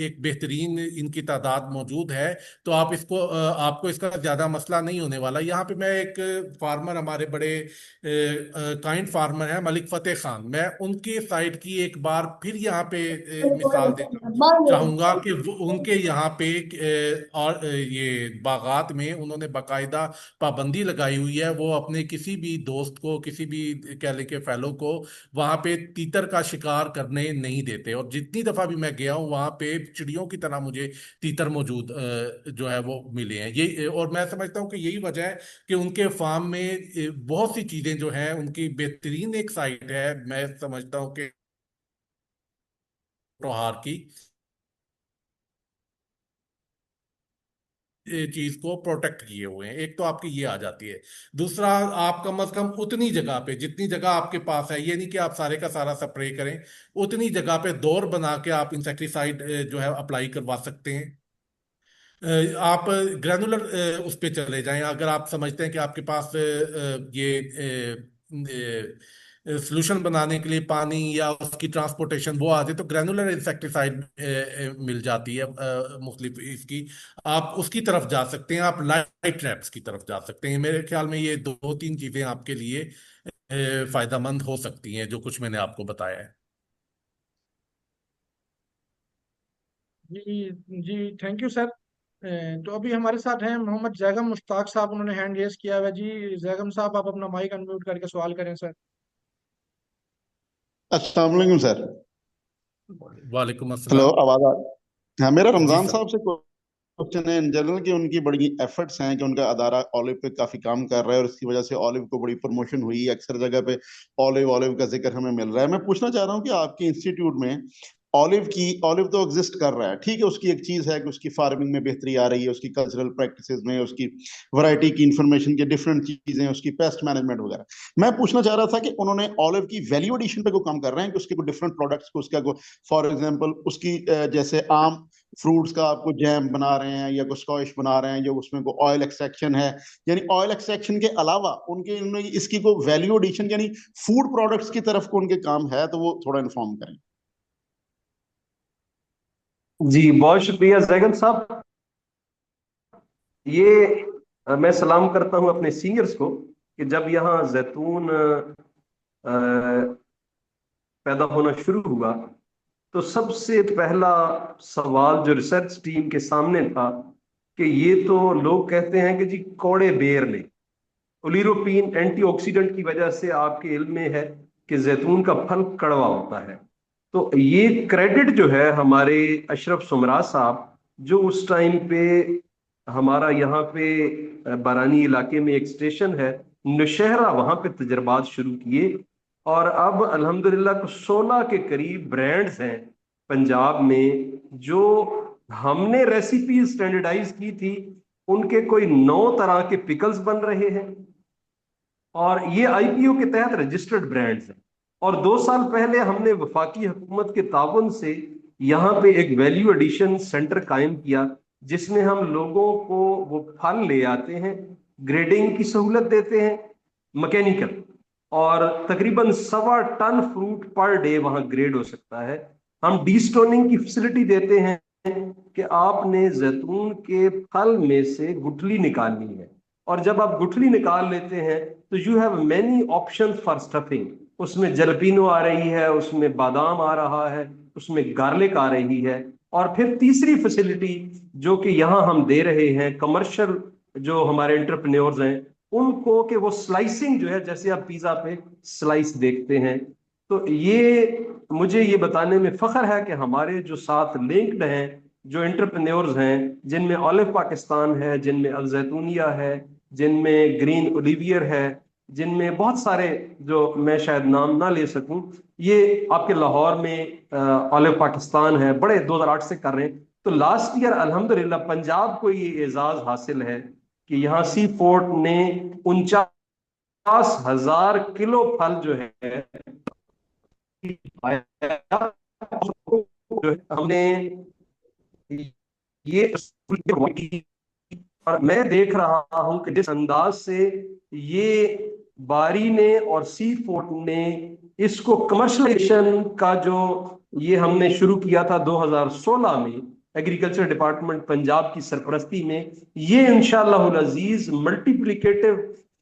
एक बेहतरीन इनकी तादाद मौजूद है तो आप इसको आपको इसका ज्यादा मसला नहीं होने वाला। यहाँ पे मैं एक फार्मर, हमारे बड़े काइंड फार्मर है मलिक फतेह खान, मैं उनके साइड की एक बार फिर यहाँ पे मिसाल देना चाहूंगा कि उनके यहाँ पे और ये बागात में उन्होंने बाकायदा पाबंदी लगाई हुई है। वो अपने किसी भी दोस्त को, किसी भी कह लें के फेलो को वहां पे तीतर का शिकार करने नहीं देते। और जितनी दफा भी मैं गया हूँ वहां पे चिड़ियों की तरह मुझे तीतर मौजूद जो है वो मिले हैं। ये और मैं समझता हूँ कि यही वजह है कि उनके फार्म में बहुत सी चीजें जो हैं उनकी बेहतरीन एक साइट है, मैं समझता हूँ कि त्योहार की चीज को प्रोटेक्ट किए हुए हैं। एक तो आपकी ये आ जाती है। दूसरा, आप कम से कम उतनी जगह पे, जितनी जगह आपके पास है, ये नहीं कि आप सारे का सारा स्प्रे करें, उतनी जगह पे दौर बना के आप इंसेक्टिसाइड जो है अप्लाई करवा सकते हैं। आप ग्रैनुलर उस पे चले जाएं। अगर आप समझते हैं कि आपके पास ये सोल्यूशन बनाने के लिए पानी या उसकी ट्रांसपोर्टेशन वो आते, तो ग्रैनुलर इंसेक्टिसाइड मिल जाती है मुख्तलिफ इसकी, आप उसकी तरफ जा सकते हैं। आप लाइट ट्रैप्स की तरफ जा सकते हैं। मेरे ख्याल में ये दो तीन चीजें आपके लिए फायदेमंद हो सकती हैं, जो कुछ मैंने आपको बताया है। जी जी, थैंक यू सर। तो अभी हमारे साथ हैं मोहम्मद जैगम मुश्ताक साहब, उन्होंने हैंड रेस किया हुआ है। जी जैगम साहब, आप अपना माइक अनम्यूट करके सवाल करें सर। अस्सलाम वालेकुम सर। वालेकुम हेलो, अस्सलाम। आवाज आ हाँ, मेरा जी रमजान साहब। साहब से क्वेश्चन है इन जनरल कि उनकी बड़ी एफर्ट्स हैं कि उनका अदारा ऑलिव पे काफी काम कर रहा है और इसकी वजह से ऑलिव को बड़ी प्रमोशन हुई है। अक्सर जगह पे ऑलिव ऑलिव का जिक्र हमें मिल रहा है। मैं पूछना चाह रहा हूँ कि आपके इंस्टीट्यूट में ऑलिव तो एग्जिस्ट कर रहा है, ठीक है, उसकी एक चीज है कि उसकी फार्मिंग में बेहतरी आ रही है, उसकी कल्चरल प्रैक्टिसेस में, उसकी वैरायटी की इंफॉर्मेशन की डिफरेंट चीजें, उसकी पेस्ट मैनेजमेंट वगैरह। मैं पूछना चाह रहा था कि उन्होंने ऑलिव की वैल्यू एडिशन पे कोई काम कर रहे हैं कि उसके कोई डिफरेंट प्रोडक्ट्स को, उसका फॉर एग्जांपल उसकी जैसे आम फ्रूट्स का आपको जैम बना रहे हैं या कोई स्क्वैश बना रहे हैं, या उसमें कोई ऑयल एक्सट्रैक्शन है, यानी ऑयल एक्सट्रैक्शन के अलावा उनके इसकी कोई वैल्यू एडिशन यानी फूड प्रोडक्ट्स की तरफ को उनके काम है, तो वो थोड़ा इन्फॉर्म करें। जी बहुत शुक्रिया जैगन साहब। ये मैं सलाम करता हूं अपने सीनियर्स को कि जब यहाँ जैतून पैदा होना शुरू हुआ तो सबसे पहला सवाल जो रिसर्च टीम के सामने था कि ये तो लोग कहते हैं कि जी कौड़े बेर ने ओलिरोपीन एंटीऑक्सीडेंट की वजह से आपके इल्म में है कि जैतून का फल कड़वा होता है। तो ये क्रेडिट जो है हमारे अशरफ सुमरा साहब, जो उस टाइम पे हमारा यहाँ पे बारानी इलाके में एक स्टेशन है नौशहरा, वहां पे तजर्बात शुरू किए और अब अल्हम्दुलिल्लाह 16 के करीब ब्रांड्स हैं पंजाब में जो हमने रेसिपी स्टैंडर्डाइज की थी। उनके कोई 9 तरह के पिकल्स बन रहे हैं और ये आईपीओ के तहत रजिस्टर्ड ब्रांड्स हैं। और 2 साल पहले हमने वफाकी हुकूमत के ताउन से यहाँ पे एक वैल्यू एडिशन सेंटर कायम किया, जिसमें हम लोगों को वो फल ले आते हैं, ग्रेडिंग की सहूलत देते हैं, मैकेनिकल, और तकरीबन 1.25 टन फ्रूट पर डे वहां ग्रेड हो सकता है। हम डीस्टोनिंग की फैसिलिटी देते हैं कि आपने जैतून के फल में से गुठली निकालनी है, और जब आप गुठली निकाल लेते हैं तो you have many options for stuffing. उसमें जलपीनो आ रही है, उसमें बादाम आ रहा है, उसमें गार्लिक आ रही है। और फिर तीसरी फैसिलिटी जो कि यहाँ हम दे रहे हैं कमर्शियल जो हमारे एंटरप्रेन्योर्स हैं उनको, कि वो स्लाइसिंग जो है, जैसे आप पिज्जा पे स्लाइस देखते हैं। तो ये मुझे ये बताने में फख्र है कि हमारे जो साथ लिंक्ड हैं जो एंटरप्रेन्योर्स हैं, जिनमें ऑलिव पाकिस्तान है, जिनमें अल जैतूनिया है, जिनमें ग्रीन ओलिवियर है, जिनमें बहुत सारे जो मैं शायद नाम ना ले सकूं, ये आपके लाहौर में ऑलिव पाकिस्तान है, बड़े 2008 से कर रहे हैं। तो लास्ट ईयर अल्हम्दुलिल्लाह पंजाब को ये एजाज हासिल है कि यहाँ सी फोर्ट ने 49,000 किलो फल जो है हमने ये, और मैं देख रहा हूं कि जिस अंदाज से ये बारी ने और सी फोर्ट ने इसको कमर्शलाइजेशन का जो ये हमने शुरू किया था 2016 में एग्रीकल्चर डिपार्टमेंट पंजाब की सरपरस्ती में, ये इंशाअल्लाह अजीज मल्टीप्लिकेटिव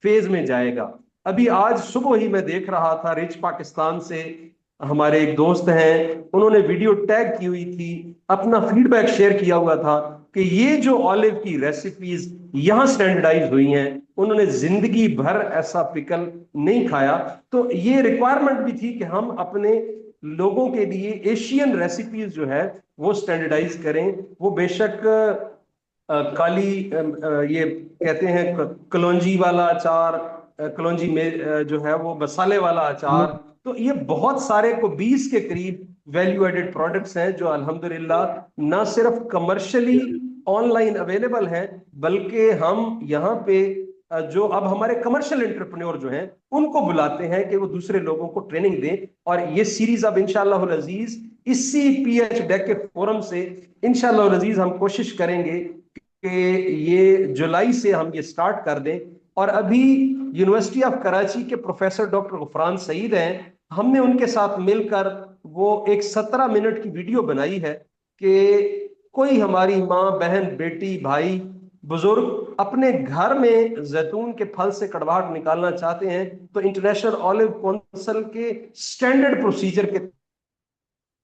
फेज में जाएगा। अभी आज सुबह ही मैं देख रहा था, रिच पाकिस्तान से हमारे एक दोस्त हैं, उन्होंने वीडियो टैग की हुई थी, अपना फीडबैक शेयर किया हुआ था कि ये जो ऑलिव की रेसिपीज यहाँ स्टैंडर्डाइज हुई हैं, उन्होंने जिंदगी भर ऐसा पिकल नहीं खाया। तो ये रिक्वायरमेंट भी थी कि हम अपने लोगों के लिए एशियन रेसिपीज जो है वो स्टैंडर्डाइज करें। वो बेशक काली ये कहते हैं कलौंजी वाला अचार, कलौंजी में जो है वो मसाले वाला अचार, तो ये बहुत सारे को 20 के करीब वैल्यू एडेड प्रोडक्ट्स हैं जो अल्हम्दुलिल्लाह ना सिर्फ कमर्शियली ऑनलाइन अवेलेबल हैं, बल्कि हम यहाँ पे जो अब हमारे कमर्शियल एंटरप्रेन्योर जो हैं उनको बुलाते हैं कि वो दूसरे लोगों को ट्रेनिंग दें। और ये सीरीज अब इंशाअल्लाह अजीज इसी पीएच डेक के फोरम से इंशाअल्लाह अजीज हम कोशिश करेंगे कि ये जुलाई से हम ये स्टार्ट कर दें। और अभी यूनिवर्सिटी ऑफ कराची के प्रोफेसर डॉक्टर गुफरान सईद हैं, हमने उनके साथ मिलकर वो एक 17 मिनट की वीडियो बनाई है कि कोई हमारी माँ, बहन, बेटी, भाई, बुजुर्ग अपने घर में जैतून के फल से कड़वाहट निकालना चाहते हैं तो इंटरनेशनल ऑलिव काउंसिल के स्टैंडर्ड प्रोसीजर के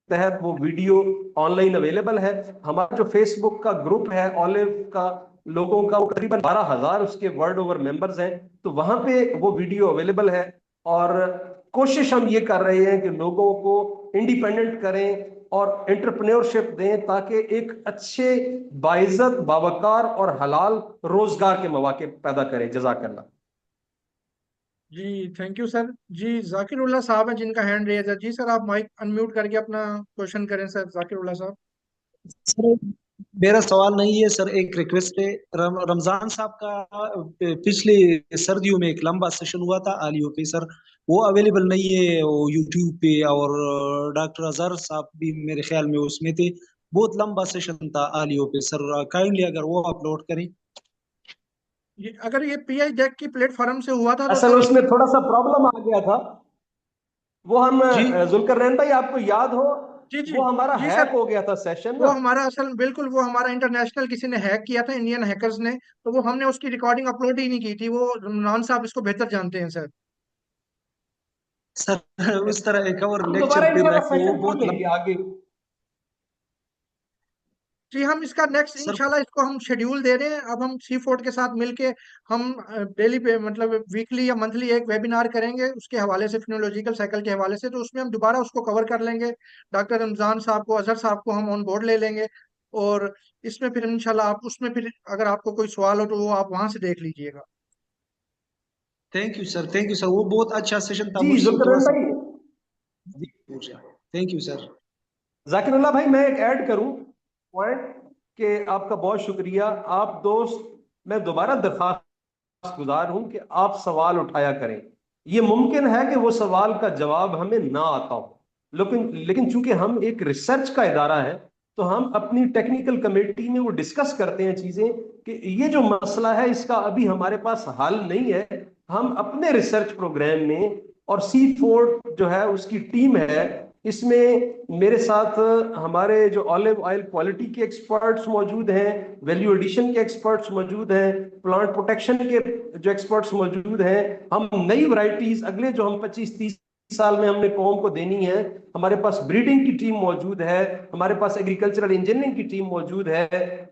तहत वो वीडियो ऑनलाइन अवेलेबल है। हमारा जो फेसबुक का ग्रुप है ऑलिव का लोगों का, वो तकरीबन 12,000 उसके वर्ल्ड ओवर मेंबर्स हैं, तो वहां पे वो वीडियो अवेलेबल है। और कोशिश हम ये कर रहे हैं कि लोगों को इंडिपेंडेंट करें और एंटरप्रेन्योरशिप दें ताकि एक अच्छे बाइज्जत, बावकार और हलाल रोजगार के मौके पैदा करें। जज़ाकल्लाह। जी थैंक यू सर। जी जाकिरुल्लाह साहब हैं जिनका हैंड रेज है। जी सर आप माइक अनम्यूट करके अपना क्वेश्चन करें सर, जाकिरुल्लाह साहब। सर मेरा सवाल नहीं है सर, एक रिक्वेस्ट है। रमजान साहब का पिछले सर्दियों में एक लंबा सेशन हुआ था आलियो पे सर, वो अवेलेबल नहीं है वो यूट्यूब पे, और डॉक्टर अजहर साहब भी मेरे ख्याल में उसमें थे। बहुत लंबा सेशन था आलियो पे सर, काइंडली अगर वो अपलोड करें। अगर ये पीआई डेक की प्लेटफॉर्म से हुआ था तो असल उसमें थोड़ा सा प्रॉब्लम आ गया था, वो हम जुल्करनैन भाई आपको याद हो, जी वो हमारा जी हैक सर, हो गया था सेशन वो ना। हमारा असल बिल्कुल वो हमारा इंटरनेशनल किसी ने हैक किया था, इंडियन हैकर्स ने, तो वो हमने उसकी रिकॉर्डिंग अपलोड ही नहीं की थी। वो रमजान साहब इसको बेहतर जानते हैं सर। सर उस तरह एक और हम लेक्चर दोबारा दे इंशाल्लाह रखे वो सेशन कर बहुत लेंगे आगे। जी हम इसका नेक्स्ट इंशाल्लाह इसको हम शेड्यूल दे रहे हैं। अब हम सी फोर्ट के साथ मिलके हम डेली पे मतलब वीकली या मंथली एक वेबिनार करेंगे उसके हवाले से, फिनोलॉजिकल साइकिल के हवाले से, तो उसमें हम दोबारा उसको कवर कर लेंगे। डॉक्टर रमजान साहब को, अजहर साहब को हम ऑन बोर्ड ले लेंगे, और इसमें फिर इंशाल्लाह आप उसमें फिर अगर आपको कोई सवाल हो तो वो आप वहां से देख लीजिएगा। Thank you sir, thank you sir, वो बहुत अच्छा सेशन था। जी मुझसे थोड़ा जुल्करनैन सा भाई, थैंक यू सर। जाकिरुल्लाह भाई मैं एक ऐड करूं पॉइंट कि आपका बहुत शुक्रिया। आप दोस्त, मैं दोबारा दरखास्त गुजार हूं कि आप सवाल उठाया करें। ये मुमकिन है कि वो सवाल का जवाब हमें ना आता हो, लेकिन लेकिन चूंकि हम एक रिसर्च का इदारा है, तो हम अपनी टेक्निकल कमेटी में वो डिस्कस करते हैं चीजें कि ये जो मसला है इसका अभी हमारे पास हल नहीं है। हम अपने रिसर्च प्रोग्राम में, और C4 जो है उसकी टीम है, इसमें मेरे साथ हमारे जो ऑलिव ऑयल क्वालिटी के एक्सपर्ट्स मौजूद हैं, वैल्यू एडिशन के एक्सपर्ट्स मौजूद हैं, प्लांट प्रोटेक्शन के जो एक्सपर्ट्स मौजूद हैं। हम नई वैरायटीज अगले जो हम 25-30 साल में हमने कौम को देनी है, हमारे पास ब्रीडिंग की टीम मौजूद है, हमारे पास एग्रीकल्चरल इंजीनियरिंग की टीम मौजूद है,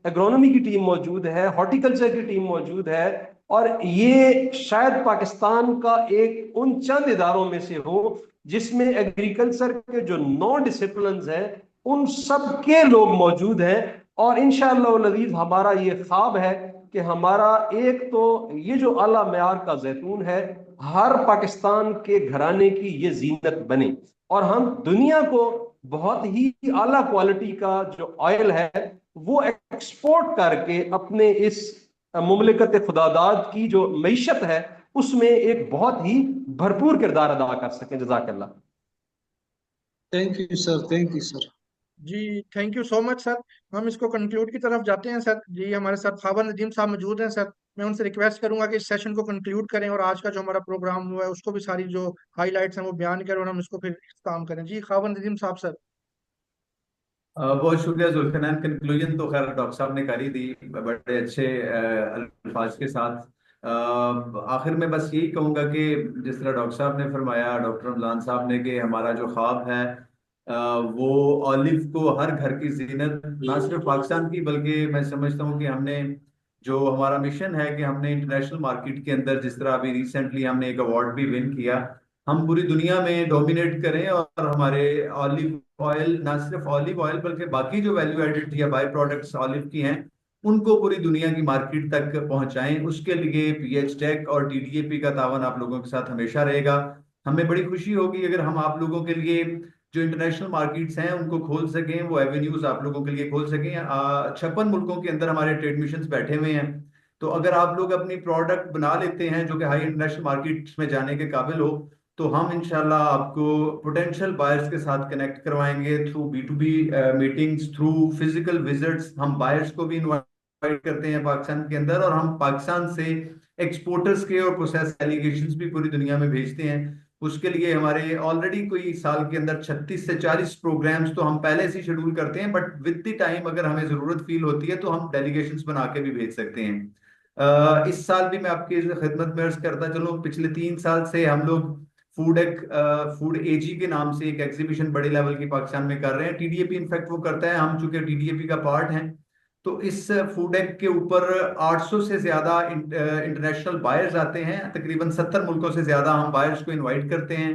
एग्रोनॉमी की टीम मौजूद है, हॉर्टिकल्चर की टीम मौजूद है। और ये शायद पाकिस्तान का एक उन चंद इदारों में से हो जिसमें एग्रीकल्चर के जो 9 डिसिप्लिन्स हैं उन सब के लोग मौजूद हैं। और इंशाअल्लाह लजीज हमारा ये ख्वाब है कि हमारा एक तो ये जो आला मेयार का जैतून है हर पाकिस्तान के घराने की ये जीनत बने, और हम दुनिया को बहुत ही आला क्वालिटी का जो ऑयल है वो एक्सपोर्ट करके अपने इस मुमलिकत खुदादाद की जो मईशत है उसमें एक बहुत ही भरपूर किरदार अदा कर सकें। जज़ाकल्लाह। Thank you sir, thank you sir. जी thank you so much sir. हम इसको कंक्लूड की तरफ जाते हैं सर। जी हमारे साथ खावर नदीम साहब मौजूद हैं सर। मैं उनसे रिक्वेस्ट करूंगा कि इस सेशन को कंक्लूड करें और आज का जो हमारा प्रोग्राम हुआ है उसको भी सारी जो हाईलाइट्स हैं वो बयान करें और हम इसको फिर इख्तिताम करें। जी खावर नदीम साहब सर। बहुत शुक्रिया जुल्फिनैन। कंक्लूजन तो खैर डॉक्टर साहब ने कर ही दी बड़े अच्छे अल्फाज के साथ। आखिर में बस यही कहूँगा कि जिस तरह डॉक्टर साहब ने फरमाया, डॉक्टर रमजान साहब ने, कि हमारा जो ख्वाब है वो ऑलिव को हर घर की जीनत, ना सिर्फ पाकिस्तान की बल्कि मैं समझता हूँ कि हमने जो हमारा मिशन है कि हमने इंटरनेशनल मार्केट के अंदर, जिस तरह अभी रिसेंटली हमने एक अवार्ड भी विन किया, हम पूरी दुनिया में डोमिनेट करें और हमारे ऑलिव ऑयल, ना सिर्फ ऑलिव ऑयल बल्कि बाकी जो वैल्यू एडेड या बाय प्रोडक्ट्स ऑलिव की हैं उनको पूरी दुनिया की मार्केट तक पहुंचाएं। उसके लिए PH टेक और TDAP का तावन आप लोगों के साथ हमेशा रहेगा। हमें बड़ी खुशी होगी अगर हम आप लोगों के लिए जो इंटरनेशनल मार्केट्स हैं उनको खोल सकें, वो एवेन्यूज आप लोगों के लिए खोल सकें। 56 मुल्कों के अंदर हमारे ट्रेड मिशंस बैठे हुए हैं, तो अगर आप लोग अपनी प्रोडक्ट बना लेते हैं जो कि हाई इंटरनेशनल मार्केट्स में जाने के काबिल हो, तो हम इंशाल्लाह आपको पोटेंशियल बायर्स के साथ कनेक्ट करवाएंगे through B2B meetings, through physical visits. हम बायर्स को भी इनवाइट करते हैं पाकिस्तान के अंदर, और हम पाकिस्तान से एक्सपोर्टर्स के और प्रोसेस डेलीगेशंस भी पूरी दुनिया में भेजते हैं। उसके लिए हमारे ऑलरेडी कोई साल के अंदर 36 से 40 प्रोग्राम्स तो हम पहले से शेड्यूल करते हैं, बट विद द टाइम अगर हमें जरूरत फील होती है तो हम डेलीगेशंस बना के भी भेज सकते हैं। इस साल भी मैं आपकी खिदमत में अर्ज करता चलूँ, पिछले 3 साल से हम लोग फूड AG के नाम से एक एग्जीबिशन बड़े लेवल की पाकिस्तान में कर रहे हैं। TDAP इनफैक्ट वो करता है, हम चूंकि TDAP का पार्ट हैं, तो इस फूड एक्ट के ऊपर 800 से ज्यादा इंटरनेशनल बायर्स आते हैं। तकरीबन 70 मुल्कों से ज्यादा हम बायर्स को इनवाइट करते हैं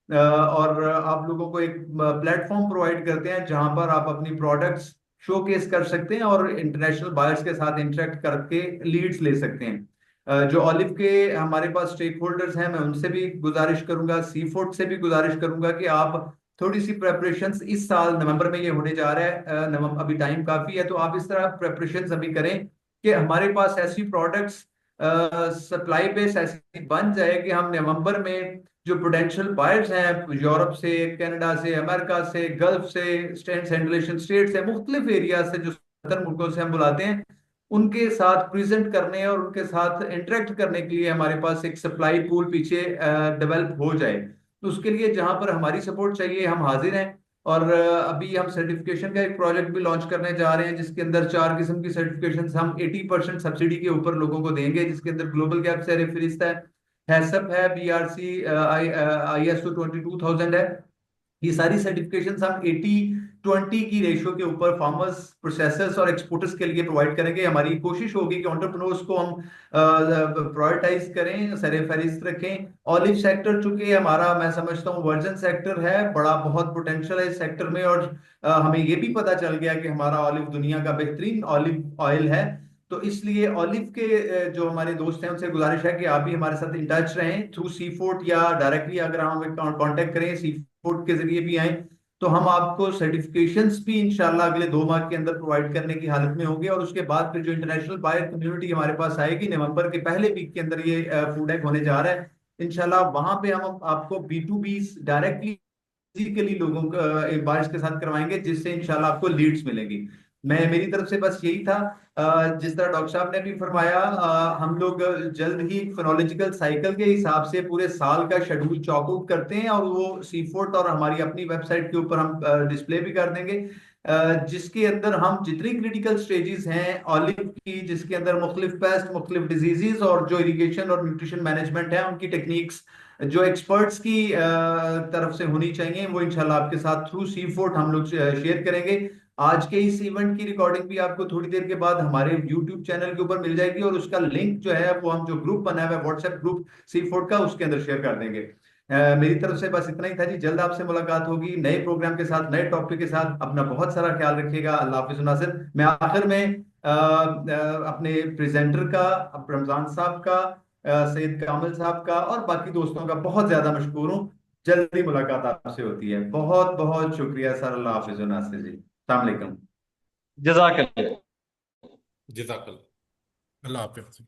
और आप लोगों को एक प्लेटफॉर्म प्रोवाइड करते हैं जहां पर आप अपनी प्रोडक्ट्स शोकेस कर सकते हैं और इंटरनेशनल बायर्स के साथ इंटरेक्ट करके लीड्स ले सकते हैं। जो ऑलिव के हमारे पास स्टेक होल्डर्स हैं, मैं उनसे भी गुजारिश करूंगा, C4 से भी गुजारिश करूंगा कि आप थोड़ी सी प्रेपरेशंस, इस साल नवंबर में ये होने जा रहा है, नवंबर अभी टाइम काफी है, तो आप इस तरह प्रेपरेशंस अभी करें कि हमारे पास ऐसी प्रोडक्ट्स सप्लाई बेस ऐसी बन जाए कि हम नवंबर में जो पोटेंशियल बायर्स हैं यूरोप से, कनाडा से, अमेरिका से, गल्फ से, सेंट्रल एशियन स्टेट से, मुख्तलिफ एरिया से, जो 70 मुल्कों से हम बुलाते हैं, उनके साथ प्रेजेंट करने और उनके साथ इंटरेक्ट करने के लिए हमारे पास एक सप्लाई पूल पीछे डेवलप हो जाए। तो उसके लिए जहां पर हमारी सपोर्ट चाहिए हम हाजिर हैं। और अभी हम सर्टिफिकेशन का एक प्रोजेक्ट भी लॉन्च करने जा रहे हैं जिसके अंदर 4 किस्म की सर्टिफिकेशन हम 80% सब्सिडी के ऊपर लोगों को देंगे, जिसके अंदर ग्लोबल गैप से रेफरिस्त है, हैसअप है, BRC ISO 22000 है। ये सारी सर्टिफिकेशंस हम 80-20 की रेशियो के ऊपर फार्मर्स, प्रोसेसर्स और एक्सपोर्टर्स के लिए प्रोवाइड करेंगे। हमारी कोशिश होगी कि एंटरप्रेन्योर्स को हम प्रायोरिटाइज करें, सरे फहरिस्त रखें। ऑलिव सेक्टर चूंकि हमारा, मैं समझता हूँ, वर्जन सेक्टर है, बड़ा बहुत पोटेंशियल है इस सेक्टर में, और हमें ये भी पता चल गया कि हमारा ऑलिव दुनिया का बेहतरीन ऑलिव ऑयल है। तो इसलिए ऑलिव के जो हमारे दोस्त हैं उनसे गुजारिश है कि आप भी हमारे साथ इन टच रहें थ्रू C4 या डायरेक्टली अगर हमें कांटेक्ट करें, C4 के जरिए भी आए, तो हम आपको सर्टिफिकेशंस भी इंशाल्लाह अगले 2 माह के अंदर प्रोवाइड करने की हालत में होंगे। और उसके बाद फिर जो इंटरनेशनल बायर कम्युनिटी हमारे पास आएगी, नवंबर के पहले वीक के अंदर ये फूड एक्ट होने जा रहा है, इंशाल्लाह वहां पे हम आपको B2B डायरेक्टली फिजिकली लोगों को बारिश के साथ करवाएंगे, जिससे इंशाल्लाह आपको लीड्स मिलेंगी। मैं मेरी तरफ से बस यही था। जिस तरह डॉक्टर साहब ने भी फरमाया, हम लोग जल्द ही फिनोलॉजिकल साइकिल के हिसाब से पूरे साल का शेड्यूल चॉक आउट करते हैं, और वो सीफोर्ट और हमारी अपनी वेबसाइट के ऊपर हम डिस्प्ले भी कर देंगे, जिसके अंदर हम जितनी क्रिटिकल स्टेजेस हैं ऑलिव की, जिसके अंदर मुख्तलिफ पेस्ट, मुख्तलिफ डिजीजेस और जो इरिगेशन और न्यूट्रिशन मैनेजमेंट है उनकी टेक्निक्स जो एक्सपर्ट्स की तरफ से होनी चाहिए, वो इंशाल्लाह आपके साथ थ्रू सीफोर्ट हम लोग शेयर करेंगे। आज के इस इवेंट की रिकॉर्डिंग भी आपको थोड़ी देर के बाद हमारे यूट्यूब चैनल के ऊपर मिल जाएगी, और उसका लिंक जो है वो हम जो ग्रुप बनाया हुआ है व्हाट्सएप ग्रुप सीफोर्ट का, उसके अंदर शेयर कर देंगे। मेरी तरफ से बस इतना ही था जी। जल्द आपसे मुलाकात होगी नए प्रोग्राम के साथ, नए टॉपिक के साथ। अपना बहुत सारा ख्याल रखिएगा। अल्लाह हाफिज नासिर। मैं आखिर में अपने प्रेजेंटर का, रमजान साहब का, सैयद कामिल साहब का और बाकी दोस्तों का बहुत ज्यादा मशकूर हूँ। जल्दी मुलाकात आपसे होती है। बहुत बहुत शुक्रिया सर। अल्लाह हाफिज नासिर जी। अस्सलाम वालेकुम। जज़ाकल्लाह। जज़ाकल्लाह। अल्लाह हाफिज।